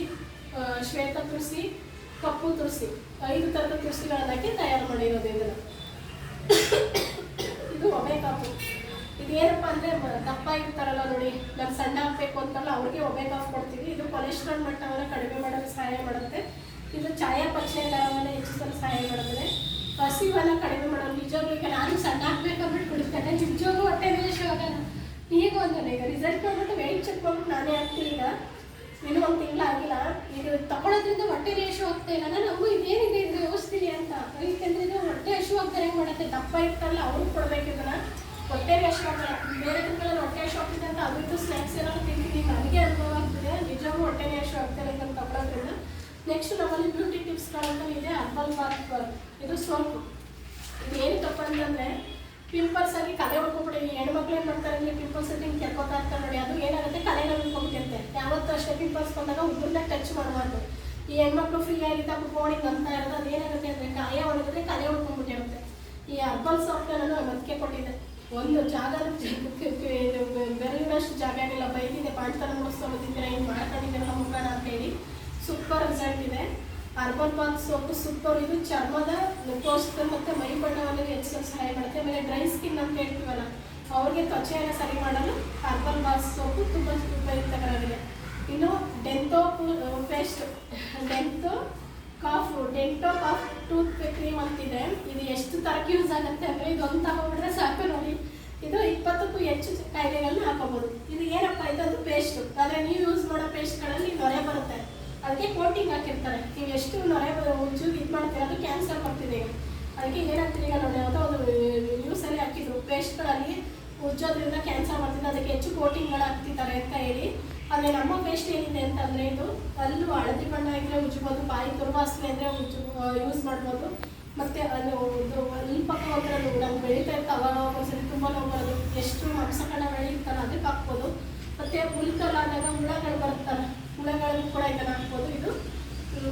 ಶ್ವೇತ ತುಳಸಿ, ಕಪ್ಪು ತುಳಸಿ 5 ಥರದ ತುಳಸಿಗಳನ್ನಾಕಿ ತಯಾರು ಮಾಡಿರೋದು ಇದನ್ನು. ಇದು ಒಮೆಕಾಫು. ಇದೇನಪ್ಪ ಅಂದರೆ ದಪ್ಪ ಇರ್ತಾರಲ್ಲ ನೋಡಿ, ನಾನು ಸಣ್ಣ ಆಗಬೇಕು ಅಂತಲ್ಲ ಅವ್ರಿಗೆ ಒಮೆಕಾಫ್ ಕೊಡ್ತೀವಿ. ಇದು ಕೊಲೆಸ್ಟ್ರಾಲ್ ಮಟ್ಟವನ್ನು ಕಡಿಮೆ ಮಾಡಲು ಸಹಾಯ ಮಾಡುತ್ತೆ. ಇದು ಚಯಾಪಚಯ ದರವನ್ನು ಹೆಚ್ಚಿಸಲು ಸಹಾಯ ಮಾಡುತ್ತದೆ. ಹಸಿವನ್ನು ಕಡಿಮೆ ಮಾಡಲು, ನಿಜವಾಗ್ಲೂ ಈಗ ನಾನು ಸಣ್ಣ ಆಗಬೇಕಂದ್ಬಿಟ್ಟು ಕುಡಿತೇನೆ, ನಿಜವಾಗ್ಲೂ ಹೊಟ್ಟೆ ಆಗಲ್ಲ. ಈಗ ಒಂದು ಈಗ ರಿಸಲ್ಟ್ ಮಾಡ್ಬಿಟ್ಟು ವೆಯ್ಟ್ ಚೆಕ್ ಮಾಡ್ಬಿಟ್ಟು ನಾನೇ ಆಗ್ತೀನಿ. ಈಗ ಇನ್ನೂ 1 ತಿಂಗಳಾಗಿಲ್ಲ. ಇದು ತಗೊಳ್ಳೋದ್ರಿಂದ ಹೊಟ್ಟೆ ಹಶು ಆಗ್ತಾ ಇಲ್ಲ. ನಮಗೂ ಇದೇನಿದೆ ಇದು ಯೋಚಿಸ್ತೀನಿ ಅಂತ, ಏಕೆಂದರೆ ಇದು ಹೊಟ್ಟೆ ಹಶು ಆಗ್ತಾರೆ. ಹೆಂಗೆ ಮಾಡುತ್ತೆ, ದಪ್ಪ ಇರ್ತಾರಲ್ಲ ಅವ್ರಿಗೆ ಕೊಡಬೇಕು ಇದನ್ನು. ಹೊಟ್ಟೆ ಹಶು ಆಗ್ತಾರೆ, ಬೇರೆ ದಿನಗಳಲ್ಲಿ ಹೊಟ್ಟೆ ಹಶು ಆಗ್ತಿದೆ ಅಂತ ಅದು ಇದು ಸ್ನ್ಯಾಕ್ಸ್ ಎಲ್ಲ ತಿಂತೀನಿ, ನನಗೆ ಅನುಭವ ಆಗ್ತಿದೆ. ನಿಜವಾಗೂ ಹೊಟ್ಟೆ ಹಶು ಆಗ್ತಾರೆ ಇದನ್ನು ತಗೊಳ್ಳೋದ್ರಿಂದ. ನೆಕ್ಸ್ಟ್ ನಮ್ಮಲ್ಲಿ ಬ್ಯೂಟಿ ಟಿಪ್ಸ್ಗಳಂತ ಇದೆ. ಹರ್ಬಲ್ ಬಾತ್, ಇದು ಸೋಂಪು. ಇದು ಏನು ತಪ್ಪ ಅಂತಂದರೆ ಪಿಂಪಲ್ಸ್ ಆಗಿ ಕಲೆ ಹೊಡ್ಕೊಬಿಡಿ. ಈ ಹೆಣ್ಮಕ್ಳು ಏನು ಮಾಡ್ತಾರೆ ಅಂದರೆ ಪಿಂಪಲ್ಸ್ ಅಂತ ಹಿಂಗೆ ಕೆರ್ಕೋತಾ ಇರ್ತಾರೆ ನೋಡಿ, ಅದು ಏನಾಗುತ್ತೆ ಕಲೆನ ಉಳ್ಕೊಂಡ್ಬಿಟ್ಟಿರುತ್ತೆ. ಯಾವತ್ತೂ ಅಷ್ಟೇ ಪಿಂಪಲ್ಸ್ ಬಂದಾಗ ಉದ್ರನ್ನ ಟಚ್ ಮಾಡಬಾರ್ದು. ಈ ಹೆಣ್ಮಕ್ಳು ಫ್ರೀ ಆಗಿದ್ದಾಗ ಕುತ್ಕೊಂಡಿದ್ದು ಅಂತ ಇರೋದು, ಅದು ಏನಾಗುತ್ತೆ ಅಂದರೆ ಗಾಯ ಹೊಡೆದ್ರೆ ಕಲೆ ಉಳ್ಕೊಂಡ್ಬಿಟ್ಟಿರುತ್ತೆ. ಈ ಹರ್ಬಲ್ ಸಾಫ್ಟ್ವೇರ್ ನಾನು ಅದಕ್ಕೆ ಕೊಟ್ಟಿದ್ದೆ. ಒಂದು ಜಾಗ ಬೆರಳಿನಷ್ಟು ಜಾಗ ಆಗಿಲ್ಲ, ಬೈದಿದೆ, ಪಾಣ್ತನ ಮುಗಿಸ್ಕೊಂಡ್ಬಿಟ್ಟಿದ್ದೀರಾ, ಹಿಂಗೆ ಮಾಡ್ಕೊಂಡಿದ್ದೀರಲ್ಲ ಮುಖಾನ ಅಂತ ಹೇಳಿ. ಸೂಪರ್ ರಿಸಲ್ಟ್ ಇದೆ. Herbal bath soap super. ಇದು ಚರ್ಮದ ಕೋಶ ಮತ್ತು ಮೈ ಬಣ್ಣವನ್ನು ಹೆಚ್ಚಿಸಲು ಸಹಾಯ ಮಾಡುತ್ತೆ. ಆಮೇಲೆ ಡ್ರೈ ಸ್ಕಿನ್ ಅಂತ ಹೇಳ್ತೀವಲ್ಲ ಅವ್ರಿಗೆ ತ್ವಚೆಯನ್ನು ಸರಿ ಮಾಡಲು ಹರ್ಬಲ್ ಬಾತ್ ಸೋಪು ತುಂಬ ಉಪಯುಕ್ತಕರವಾಗಿದೆ. ಇನ್ನು ಡೆಂಟೋ ಪೇಸ್ಟ್, ಡೆಂಟೋ ಕಾಫ್ ಟೂತ್ ಕ್ರೀಮ್ ಅಂತಿದೆ. ಇದು ಎಷ್ಟು ಥರಕ್ಕೆ ಯೂಸ್ ಆಗುತ್ತೆ ಅಂದರೆ ಇದೊಂದು ತಗೊಂಡ್ಬಿಟ್ರೆ ಸಾಕು ನೋಡಿ. ಇದು 20ಕ್ಕೂ ಹೆಚ್ಚು ಕಾಯಿಲೆಗಳನ್ನ ಹಾಕೋಬೋದು. ಇದು ಏನಪ್ಪ, ಇದೊಂದು ಪೇಸ್ಟು. ಆದರೆ ನೀವು ಯೂಸ್ ಮಾಡೋ ಪೇಸ್ಟ್ಗಳಲ್ಲಿ ನೊರೆ ಬರುತ್ತೆ, ಅದಕ್ಕೆ ಕೋಟಿಂಗ್ ಹಾಕಿರ್ತಾರೆ. ನೀವು ಎಷ್ಟು ನೊರೆ ಉಜ್ಜು ಇದು ಮಾಡ್ತೀರ, ಅದು ಕ್ಯಾನ್ಸರ್ ಬರ್ತಿದೆ. ಅದಕ್ಕೆ ಏನಾಗ್ತಿದೆ ಈಗ ನೋಡಿ, ಯಾವುದೋ ಒಂದು ನ್ಯೂಸಲ್ಲಿ ಹಾಕಿದ್ರು, ಪೇಸ್ಟ್ಗಳಲ್ಲಿ ಉಜ್ಜೋದ್ರಿಂದ ಕ್ಯಾನ್ಸರ್ ಬರ್ತಿದೆ, ಅದಕ್ಕೆ ಹೆಚ್ಚು ಕೋಟಿಂಗ್ಗಳು ಹಾಕ್ತಿದ್ದಾರೆ ಅಂತ ಹೇಳಿ. ಆದರೆ ನಮ್ಮ ಪೇಸ್ಟ್ ಏನಿದೆ ಅಂತಂದರೆ ಇದು ಅಲ್ಲೂ ಹಳದಿ ಬಣ್ಣ ಇದ್ದರೆ ಉಜ್ಬೋದು, ಬಾಯಿ ದುರ್ವಾಸನೆ ಅಂದರೆ ಯೂಸ್ ಮಾಡ್ಬೋದು. ಮತ್ತು ಅದು ಅಲ್ಪಕ್ಕ ಹೋಗಿರೋದು ನಾವು ಬೆಳೀತಾ ಇರ್ತಾ ಅವಾಗ ಒಂದ್ಸರಿ ತುಂಬ ನೋವು ಬರೋದು, ಎಷ್ಟು ಮಾಂಸಗಳನ್ನ ಬೆಳೀತಾರ ಅದಕ್ಕೆ ಹಾಕ್ಬೋದು. ಮತ್ತು ಹುಲ್ಕಲ್ಲಾದಾಗ ಹುಳಗಳು ಬರುತ್ತಲ್ಲ, ಹುಳಗಳಿಗೂ ಕೂಡ ಇದನ್ನು ಹಾಕ್ಬೋದು. ಇದು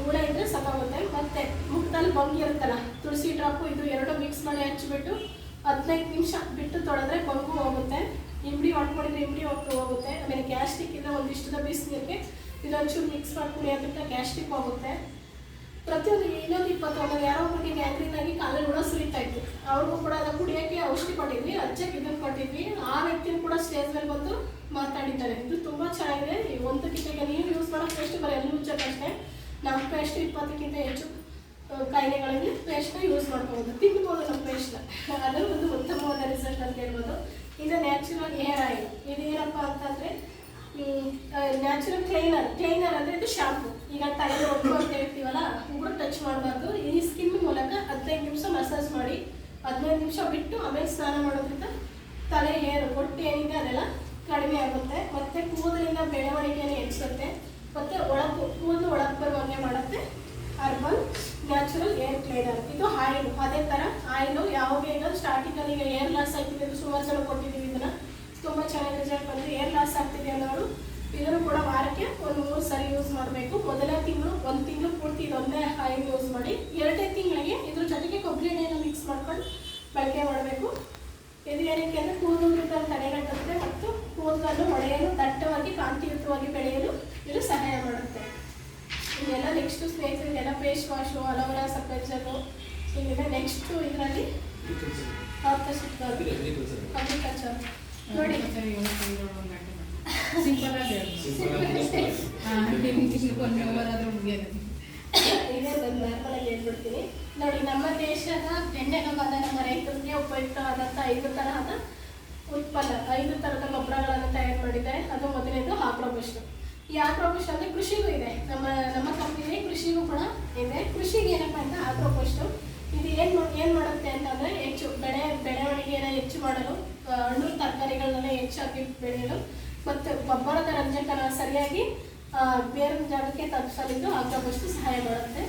ಹುಳ ಇದ್ದರೆ ಸಾಕಾಗುತ್ತೆ. ಮತ್ತು ಮುಖದಲ್ಲಿ ಬಂಗಿ ಇರುತ್ತಲ್ಲ, ತುಳಸಿ ಡ್ರಾಪು ಇದು 2 ಮಿಕ್ಸ್ ಮಾಡಿ ಹಚ್ಚಿಬಿಟ್ಟು 15 ನಿಮಿಷ ಬಿಟ್ಟು ತೊಳೆದ್ರೆ ಬಂಗು ಹೋಗುತ್ತೆ. ಇಂಬಡಿ ಹೊಡ್ಕೊಂಡಿದ್ರೆ ಇಂಬಡಿ ಹೋಗುತ್ತೆ. ಆಮೇಲೆ ಗ್ಯಾಸ್ಟ್ರಿಕ್ ಇದ್ರೆ ಒಂದಿಷ್ಟದ ಬಿಸಿನೀರಿಗೆ ಇದೊಂಚೂರು ಮಿಕ್ಸ್ ಮಾಡ್ಕೊಂಡು ಅದರಿಂದ ಗ್ಯಾಸ್ಟ್ರಿಕ್ ಹೋಗುತ್ತೆ. ಪ್ರತಿಯೊಂದು ಇನ್ನೊಂದು 20 ಯಾರೋ ಒಬ್ಬರಿಗೆ ಗ್ಯಾಂಗ್ರೀನ್ ಆಗಿ ಕಾಲಲ್ಲಿ ಹುಳ ಸುರಿತಾ ಇತ್ತು. ಅವ್ರಿಗೂ ಕೂಡ ಅದನ್ನು ಕುಡಿಯೋಕ್ಕೆ ಔಷಧಿ ಕೊಟ್ಟಿದ್ವಿ, ಅಜ್ಜಕ್ಕೆ ಇದನ್ನು ಕೊಟ್ಟಿದ್ವಿ. ಆ ವ್ಯಕ್ತಿನೂ ಕೂಡ ಸ್ಟೇಜ್ ಮೇಲೆ ಬಂದು ಮಾತಾಡಿದ್ದಾರೆ. ಇದು ತುಂಬ ಚೆನ್ನಾಗಿದೆ. ಒಂದು ಕಿಟಗೆ ನೀವು ಯೂಸ್ ಮಾಡೋ ಪೇಸ್ಟ್ ಬರೀ ಎಲ್ಲೂ ಅಷ್ಟೇ. ನಮ್ಮ ಪೇಸ್ಟ್ 20ಕ್ಕಿಂತ ಹೆಚ್ಚು ಕಾಯಿಲೆಗಳಲ್ಲಿ ಪೇಸ್ಟ್ನ ಯೂಸ್ ಮಾಡ್ಕೋಬೋದು, ತಿನ್ಬೋದು ನಮ್ಮ ಪೇಸ್ಟ್ನ. ಅದರ ಒಂದು ಉತ್ತಮವಾದ ರಿಸಲ್ಟ್ ಅಂತ ಹೇಳ್ಬೋದು. ಇದು ನ್ಯಾಚುರಲ್ ಹೇರ್ ಆಯಿಲ್. ಇದು ಏನಪ್ಪ ಅಂತಂದರೆ ನ್ಯಾಚುರಲ್ ಕ್ಲೈನರ್ ಅಂದರೆ ಇದು ಶಾಂಪು. ಈಗ ತಲೆ ಒಟ್ಟು ಅಂತ ಹೇಳ್ತೀವಲ್ಲ, ಉಗುರು ಟಚ್ ಮಾಡಬಾರ್ದು. ಈ ಸ್ಕಿನ್ ಮೂಲಕ 15 ನಿಮಿಷ ಮಸಾಜ್ ಮಾಡಿ 15 ನಿಮಿಷ ಬಿಟ್ಟು ಆಮೇಲೆ ಸ್ನಾನ ಮಾಡೋದ್ರಿಂದ ತಲೆ ಹೇರ್ ಒಟ್ಟು ಏನಿದೆ ಅದೆಲ್ಲ ಕಡಿಮೆ ಆಗುತ್ತೆ. ಮತ್ತು ಕೂದಲಿನ ಬೆಳವಣಿಗೆಯನ್ನು ಹೆಚ್ಚಿಸುತ್ತೆ. ಮತ್ತು ಕೂದಲು ಒಳಗೆ ಬರುವಂಗೆ ಮಾಡುತ್ತೆ. Herbal natural air cleaner. ಇದು ಆಯಿಲ್. ಅದೇ ಥರ ಆಯಿಲು ಯಾವಾಗ ಈಗ ಸ್ಟಾರ್ಟಿಂಗಲ್ಲಿ ಈಗ ಏರ್ ಲಾಸ್ ಆಗ್ತಿದೆ, ಸುಮಾರು ಜನ ಕೊಟ್ಟಿದ್ದೀವಿ. ಇದನ್ನು ತುಂಬ ಚೆನ್ನಾಗಿ ರಿಸಲ್ಟ್ ಬಂದರೆ ಏರ್ ಲಾಸ್ ಆಗ್ತಿದೆ ಅನ್ನೋರು ಇದನ್ನು ಕೂಡ ವಾರಕ್ಕೆ 1-3 ಸರಿ ಯೂಸ್ ಮಾಡಬೇಕು. ಮೊದಲನೇ ತಿಂಗಳು 1 ತಿಂಗಳು ಪೂರ್ತಿ ಇದೊಂದೇ ಆಯಿಲ್ ಯೂಸ್ ಮಾಡಿ 2ನೇ ತಿಂಗಳಿಗೆ ಇದ್ರ ಜೊತೆಗೆ ಕೊಬ್ಬರಿ ಎಣ್ಣೆಯನ್ನು ಮಿಕ್ಸ್ ಮಾಡ್ಕೊಂಡು ಬಳಕೆ ಮಾಡಬೇಕು. ಇದು ಏನಕ್ಕೆ ಅಂದರೆ ಕೂದಲುಗಳನ್ನು ತಡೆಗಟ್ಟುತ್ತೆ ಮತ್ತು ಕೂದಲನ್ನು ಒಡೆಯಲು ದಟ್ಟವಾಗಿ ಕಾಂತಿಯುತವಾಗಿ ಬೆಳೆಯಲು ಇದು ಸಹಾಯ ಮಾಡುತ್ತೆ. ಇದೆಲ್ಲ ನೆಕ್ಸ್ಟು ಸ್ನೇಹಿತರು ಇದೆಲ್ಲ ಫೇಸ್ ವಾಶು, ಅಲೋವೆರಾ ಸಫೆಜರು ಇದೆಲ್ಲ ನೆಕ್ಸ್ಟು ಇದರಲ್ಲಿ ಅಗ್ರಿಕಲ್ಚರ್ ನೋಡಿ. ಇದೇ ನಾರ್ಮಲಾಗಿ ಹೇಳ್ಬಿಡ್ತೀನಿ ನೋಡಿ. ನಮ್ಮ ದೇಶದ ಬೆನ್ನೆಲುಬಾದ ನಮ್ಮ ರೈತರಿಗೆ ಉಪಯುಕ್ತವಾದಂಥ 5 ತರಹದ ಉತ್ಪನ್ನ, 5 ಥರದ ಗೊಬ್ಬರಗಳನ್ನು ತಯಾರು ಮಾಡಿದ್ದಾರೆ. ಅದು ಮೊದಲನೇದು ಆಗ್ರೋಬೂಸ್ಟ್. ಈ ಆಗ್ರೋಬೂಸ್ಟ್ ಅಂದರೆ ಕೃಷಿಗೂ ಇದೆ, ನಮ್ಮ ಕಂಪನಿ ಕೃಷಿಗೂ ಕೂಡ ಇದೆ. ಕೃಷಿಗೆ ಏನಪ್ಪ ಅಂತ ಆಗ್ರೋಬೂಸ್ಟು ಇದು ಏನು ಮಾಡುತ್ತೆ ಅಂತಂದರೆ ಹೆಚ್ಚು ಬೆಳವಣಿಗೆಯನ್ನು ಹೆಚ್ಚು ಮಾಡಲು, ಹಣ್ಣು ತರಕಾರಿಗಳನ್ನೆಲ್ಲ ಹೆಚ್ಚಾಗಿ ಬೆಳೆಯಲು ಮತ್ತು ಗೊಬ್ಬರದ ರಂಜಕನ ಸರಿಯಾಗಿ ಬೇರಿನ ಜಾಗಕ್ಕೆ ತಲುಪಿಸಲು ಆಗ್ರೋಬೂಸ್ಟ್ ಸಹಾಯ ಮಾಡುತ್ತೆ.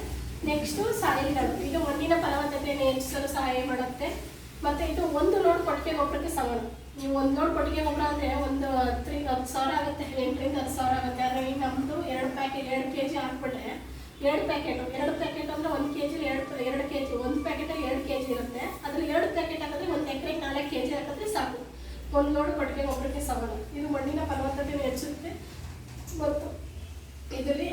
ನೆಕ್ಸ್ಟು ಸಾಯಿಲ್ಗಳು. ಇದು ಮಣ್ಣಿನ ಫಲವತ್ತತೆಯನ್ನು ಹೆಚ್ಚಿಸಲು ಸಹಾಯ ಮಾಡುತ್ತೆ. ಮತ್ತು ಇದು 1 ಲೋಡ್ ಕೊಟ್ಟಿಗೆ ಗೊಬ್ಬರಕ್ಕೆ ಸಮಾನ. ನೀವು 1 ಲೋಡ್ ಕೊಟ್ಟಿಗೆ ಗೊಬ್ಬರ ಅಂದರೆ ಒಂದು 10,000 ಆಗುತ್ತೆ, 8ರಿಂದ 10,000 ಆಗುತ್ತೆ. ಆದರೆ ಈಗ ನಮ್ಮದು 2 ಪ್ಯಾಕೆಟ್ 2 kg ಹಾಕ್ಬಿಟ್ರೆ 2 ಪ್ಯಾಕೆಟ್ ಅಂದರೆ 1 kg 2 kg 1 ಪ್ಯಾಕೆಟಲ್ಲಿ 2 kg ಇರುತ್ತೆ. ಅದ್ರಲ್ಲಿ 2 ಪ್ಯಾಕೆಟ್ ಹಾಕಿದ್ರೆ 1 ಎಕರೆಗೆ 4 kg ಹಾಕಿದ್ರೆ ಸಾಕು. 1 ಲೋಡ್ ಕೊಟ್ಟಿಗೆ ಗೊಬ್ಬರಕ್ಕೆ ಸಮಾನ. ಇದು ಮಣ್ಣಿನ ಫಲವತ್ತತೆಯನ್ನು ಹೆಚ್ಚುತ್ತೆ ಮತ್ತು ಇದರಲ್ಲಿ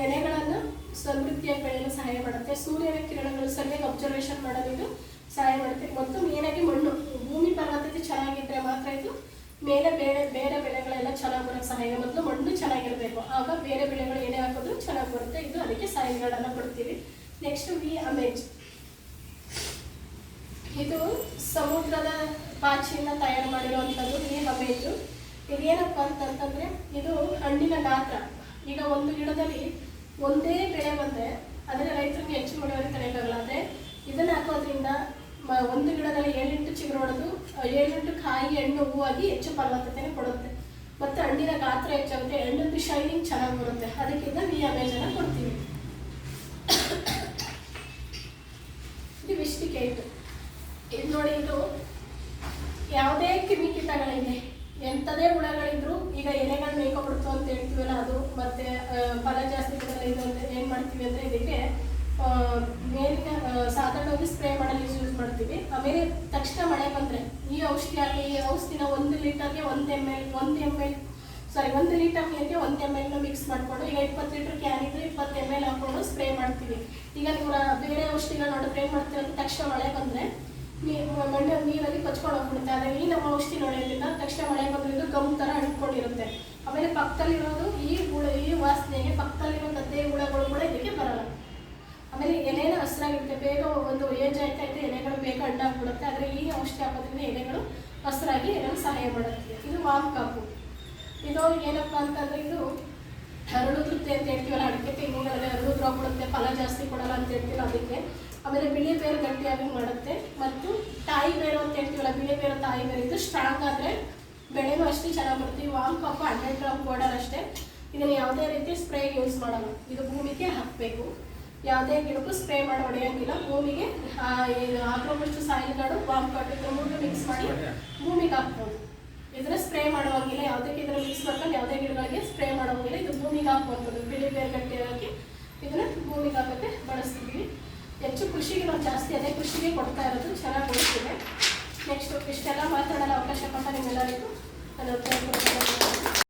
ಎಲೆಗಳನ್ನು ಸಮೃದ್ಧಿಯಾಗಿ ಬೆಳೆಯಲು ಸಹಾಯ ಮಾಡುತ್ತೆ. ಸೂರ್ಯನ ಕಿರಣಗಳು ಸರಿಯಾಗಿ ಅಬ್ಸರ್ವೇಷನ್ ಮಾಡಲು ಇದು ಸಹಾಯ ಮಾಡುತ್ತೆ. ಮತ್ತು ಮೇನಾಗಿ ಮಣ್ಣು, ಭೂಮಿ ಫಲವತ್ತತೆ ಚೆನ್ನಾಗಿದ್ದರೆ ಮಾತ್ರ ಇದು ಮೇಲೆ ಬೇರೆ ಬೆಳೆಗಳೆಲ್ಲ ಚೆನ್ನಾಗಿ ಬರೋಕ್ಕೆ ಸಹಾಯ. ಮೊದಲು ಮಣ್ಣು ಚೆನ್ನಾಗಿರಬೇಕು, ಆಗ ಬೇರೆ ಬೆಳೆಗಳು ಏನೇ ಹಾಕೋದು ಚೆನ್ನಾಗಿ ಬರುತ್ತೆ. ಇದು ಅದಕ್ಕೆ ಸಹಾಯಗಳನ್ನು ಕೊಡ್ತೀವಿ. Next Amaze. ಇದು ಸಮುದ್ರದ ಪಾಚಿಯಿಂದ ತಯಾರು ಮಾಡಿರುವಂಥದ್ದು ಅಮೇಜು. ಇದೇನಪ್ಪ ಅಂತಂತಂದರೆ ಇದು ಹಣ್ಣಿನ ಗಾತ್ರ. ಈಗ ಒಂದು ಗಿಡದಲ್ಲಿ ಒಂದೇ ಬೆಳೆ ಬಂದರೆ ಅದರ ರೈತರಿಗೆ ಹೆಚ್ಚು ಇಳುವರಿ ತಡೆಯೋಕ್ಕಾಗಲ್ಲ. ಆದರೆ ಇದನ್ನು ಹಾಕೋದ್ರಿಂದ ಒಂದು ಗಿಡದಲ್ಲಿ 7-8 ಚಿಗುರು ಹೊಡೆದು 7-8 ಕಾಯಿ, ಹಣ್ಣು, ಹೂವಾಗಿ ಹೆಚ್ಚು ಫಲವತ್ತತೆಯನ್ನು ಕೊಡುತ್ತೆ. ಮತ್ತು ಹಣ್ಣಿನ ಗಾತ್ರ ಹೆಚ್ಚಾಗುತ್ತೆ, ಹಣ್ಣಿನ ಶೈನಿಂಗ್ ಚೆನ್ನಾಗಿ ಬರುತ್ತೆ. ಅದಕ್ಕಿಂತ ಅಮೇಜನ್ನು ಕೊಡ್ತೀವಿ. ಇದು ವಿಸ್ಟಿಕೇಟ್. ಇದು ನೋಡಿ, ಇದು ಯಾವುದೇ ಕ್ರಿಮಿಕೀಟಗಳಿದೆ, ಎಂಥದೇ ಹುಳಗಳಿದ್ರು, ಈಗ ಎಲೆಗಳು ಮೇಯ್ಕೊಬಿಡ್ತು ಅಂತ ಹೇಳ್ತೀವಲ್ಲ ಅದು, ಮತ್ತು ಫಲ ಜಾಸ್ತಿ ಇದು ಅಂತ ಏನು ಮಾಡ್ತೀವಿ ಅಂದರೆ ಇದಕ್ಕೆ ಮೇಲಿನ ಸಾಧಾರಣವಾಗಿ ಸ್ಪ್ರೇ ಮಾಡಲು ಯೂಸ್ ಮಾಡ್ತೀವಿ. ಆಮೇಲೆ ತಕ್ಷಣ ಮಳೆ ಬಂದರೆ ಈ ಔಷಧಿನ 1 ಲೀಟರ್ಗೆ 1 ಲೀಟರ್ ನೀರಿಗೆ 1 ml ಮಿಕ್ಸ್ ಮಾಡಿಕೊಂಡು, ಈಗ 20 ಲೀಟರ್ ಕ್ಯಾನ್ ಇದ್ರೆ 20 ml ಹಾಕೊಂಡು ಸ್ಪ್ರೇ ಮಾಡ್ತೀವಿ. ಈಗ ನೀವು ಬೇರೆ ಔಷಧಿಗಳು ನೋಡಿದ್ರೆ ಏನು ಮಾಡ್ತೀವಿ ಅಂತ ತಕ್ಷಣ ಮಳೆ ಬಂದರೆ ಮಣ್ಣು ನೀರಲ್ಲಿ ಕೊಚ್ಕೊಂಡು ಹೋಗ್ಬಿಡುತ್ತೆ. ಆದರೆ ಈ ನಮ್ಮ ಔಷಧಿ ನೋಡೋದ್ರಿಂದ ತಕ್ಷಣ ಮಳೆ ಬಂದ್ರಿಂದ ಗಮ್ ಥರ ಅಂಟ್ಕೊಂಡಿರುತ್ತೆ. ಆಮೇಲೆ ಪಕ್ಕದಲ್ಲಿರೋದು ಈ ವಾಸನೆಗೆ ಪಕ್ಕದಲ್ಲಿರೋ ಗದ್ದೆ ಹುಳಗಳು ಕೂಡ ಇದಕ್ಕೆ ಬರಲ್ಲ. ಆಮೇಲೆ ಎಲೆನ ಹಸಿರಾಗಿರುತ್ತೆ, ಬೇಗ ಒಂದು ಏಜ್ ಆಯ್ತಾ ಇದ್ದರೆ ಎಲೆಗಳು ಬೇಗ ಹಣ್ಣಾಗ್ಬಿಡುತ್ತೆ. ಆದರೆ ಈ ಔಷಧಿ ಹಾಕೋದ್ರಿಂದ ಎಲೆಗಳು ಹಸಿರಾಗಿ ಎಲೆಗಳು ಸಹಾಯ ಮಾಡುತ್ತೆ. ಇದು ವಾಮ್ ಕಾಪು. ಇದು ಏನಪ್ಪ ಅಂತಂದರೆ ಇದು ಹರಳುತ್ತೆ ಅಂತ ಹೇಳ್ತೀವಲ್ಲ, ಅಡಿಕೆ ತೆಂಗಿನಲ್ಲಿ ಹರಳುದ್ರು ಆಗ್ಬಿಡುತ್ತೆ, ಫಲ ಜಾಸ್ತಿ ಕೊಡಲ್ಲ ಅಂತ ಹೇಳ್ತೀವಲ್ಲ ಅದಕ್ಕೆ. ಆಮೇಲೆ ಬಿಳಿ ಬೇರು ಗಟ್ಟಿಯಾಗಿ ಮಾಡುತ್ತೆ. ಮತ್ತು ತಾಯಿ ಬೇರು ಅಂತ ಹೇಳ್ತೀವಲ್ಲ, ಬಿಳಿ ಬೇರು ತಾಯಿ ಬೇರು, ಇದು ಸ್ಟ್ರಾಂಗ್ ಆದರೆ ಬೆಳೆನೂ ಅಷ್ಟೇ ಚೆನ್ನಾಗಿ ಬರುತ್ತೆ. ವಾಮ್ ಕಾಪು 100 ಗ್ರಾಮ್ ಪೌಡರ್ ಅಷ್ಟೇ. ಇದನ್ನು ಯಾವುದೇ ರೀತಿ ಸ್ಪ್ರೇಗೆ ಯೂಸ್ ಮಾಡಲ್ಲ, ಇದು ಭೂಮಿಗೆ ಹಾಕಬೇಕು. ಯಾವುದೇ ಗಿಡಕ್ಕೂ ಸ್ಪ್ರೇ ಮಾಡಿ ಹೊಡೆಯೋಂಗಿಲ್ಲ. ಭೂಮಿಗೆ ಆಗ್ರೋಬೂಸ್ಟ್ ಸಾಯಿಲ್ಗಳು ವಾಮ್ ಕಾಪು 3 ಮಿಕ್ಸ್ ಮಾಡಿ ಭೂಮಿಗೆ ಹಾಕ್ಬೋದು. ಇದನ್ನು ಸ್ಪ್ರೇ ಮಾಡುವಂಗಿಲ್ಲ, ಯಾವುದಕ್ಕೆ ಇದನ್ನು ಮಿಕ್ಸ್ ಮಾಡ್ಕೊಂಡು ಯಾವುದೇ ಗಿಡಗಳಿಗೆ ಸ್ಪ್ರೇ ಮಾಡೋಂಗಿಲ್ಲ. ಇದು ಭೂಮಿಗೆ ಹಾಕುವಂಥದ್ದು. ಬಿಳಿ ಬೇರು ಗಟ್ಟಿಯಾಗಿ ಇದನ್ನು ಭೂಮಿಗೆ ಹಾಕೋಕ್ಕೆ ಬಳಸ್ತೀವಿ. ಹೆಚ್ಚು ಕೃಷಿಗೆ ನಾವು ಜಾಸ್ತಿ ಅದೇ ಕೃಷಿಗೆ ಕೊಡ್ತಾ ಇರೋದು, ಚೆನ್ನಾಗಿ ಉಳಿಸಿದೆ. ನೆಕ್ಸ್ಟ್ ಇಷ್ಟೆಲ್ಲ ಮಾತಾಡಲು ಅವಕಾಶ ಕೊಟ್ಟ ನಿಮ್ಮೆಲ್ಲರಿಗೂ ನಾನು